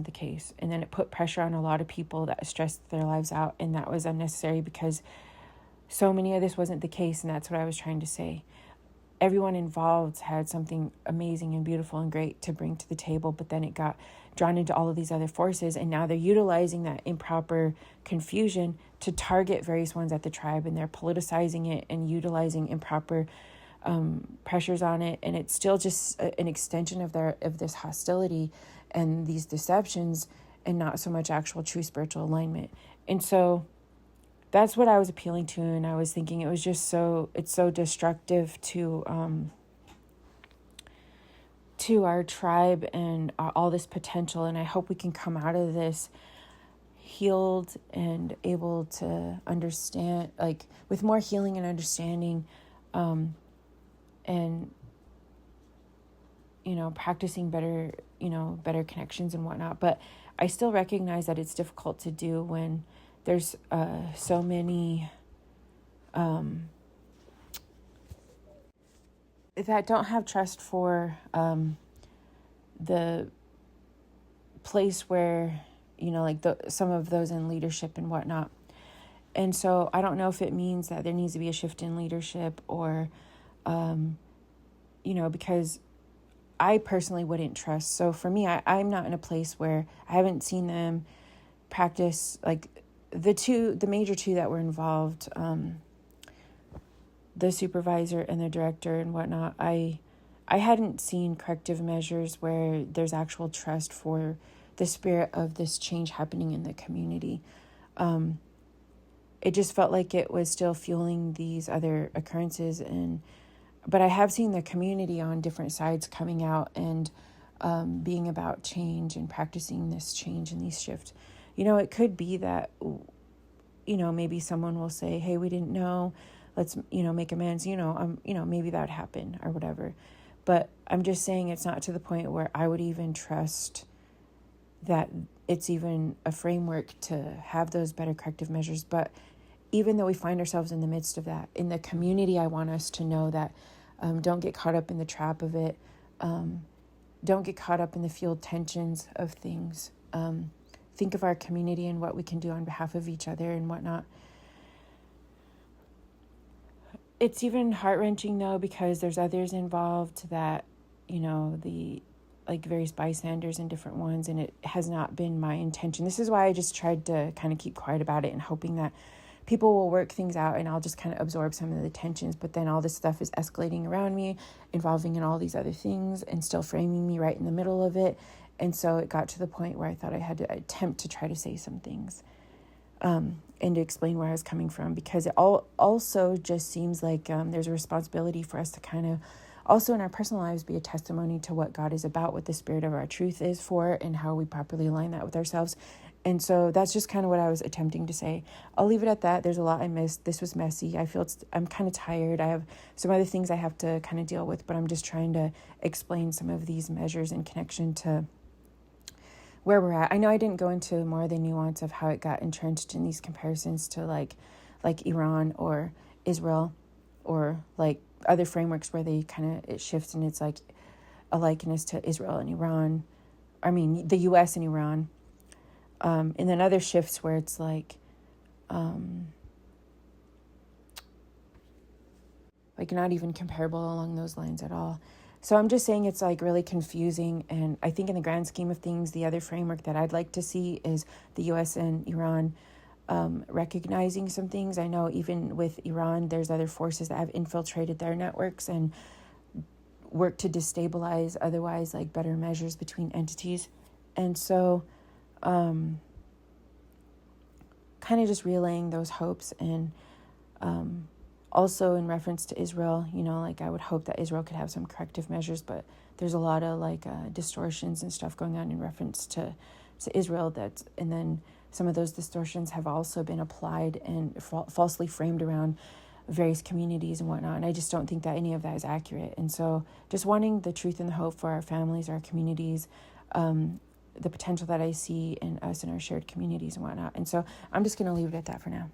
the case. And then it put pressure on a lot of people that stressed their lives out, and that was unnecessary because so many of this wasn't the case. And that's what I was trying to say. Everyone involved had something amazing and beautiful and great to bring to the table, but then it got drawn into all of these other forces, and now they're utilizing that improper confusion to target various ones at the tribe, and they're politicizing it and utilizing improper pressures on it, and it's still just an extension of this hostility and these deceptions, and not so much actual true spiritual alignment. And so that's what I was appealing to, and I was thinking it was just it's so destructive to our tribe and all this potential. And I hope we can come out of this healed and able to understand, like with more healing and understanding, and practicing better connections and whatnot. But I still recognize that it's difficult to do when there's so many that don't have trust for the place where, some of those in leadership and whatnot. And so I don't know if it means that there needs to be a shift in leadership or, because I personally wouldn't trust. So for me, I'm not in a place where I haven't seen them practice, like the major two that were involved, the supervisor and the director and whatnot. I hadn't seen corrective measures where there's actual trust for the spirit of this change happening in the community. It just felt like it was still fueling these other occurrences, but I have seen the community on different sides coming out and being about change and practicing this change and these shifts. It could be that, maybe someone will say, hey, we didn't know, let's, make amends, maybe that would happen or whatever. But I'm just saying it's not to the point where I would even trust that it's even a framework to have those better corrective measures. But even though we find ourselves in the midst of that, in the community, I want us to know that don't get caught up in the trap of it. Don't get caught up in the fueled tensions of things. Think of our community and what we can do on behalf of each other and whatnot. It's even heart-wrenching, though, because there's others involved that, the various bystanders and different ones, and it has not been my intention. This is why I just tried to kind of keep quiet about it and hoping that people will work things out and I'll just kind of absorb some of the tensions. But then all this stuff is escalating around me, involving in all these other things and still framing me right in the middle of it. And so it got to the point where I thought I had to attempt to try to say some things and to explain where I was coming from, because it also just seems like there's a responsibility for us to kind of also in our personal lives be a testimony to what God is about, what the spirit of our truth is for, and how we properly align that with ourselves. And so that's just kind of what I was attempting to say. I'll leave it at that. There's a lot I missed. This was messy. I'm kind of tired. I have some other things I have to kind of deal with, but I'm just trying to explain some of these measures in connection to where we're at. I know I didn't go into more of the nuance of how it got entrenched in these comparisons to like Iran or Israel or like other frameworks where it shifts and it's like a likeness to Israel and Iran. I mean, the U.S. and Iran. And then other shifts where it's like like not even comparable along those lines at all. So I'm just saying it's like really confusing. And I think in the grand scheme of things, the other framework that I'd like to see is the US and Iran recognizing some things. I know even with Iran, there's other forces that have infiltrated their networks and work to destabilize otherwise like better measures between entities. And so kind of just relaying those hopes. And also in reference to Israel, you know, like I would hope that Israel could have some corrective measures, but there's a lot of like distortions and stuff going on in reference to Israel, and then some of those distortions have also been applied and falsely framed around various communities and whatnot. And I just don't think that any of that is accurate. And so just wanting the truth and the hope for our families, our communities, the potential that I see in us and our shared communities and whatnot. And so I'm just going to leave it at that for now.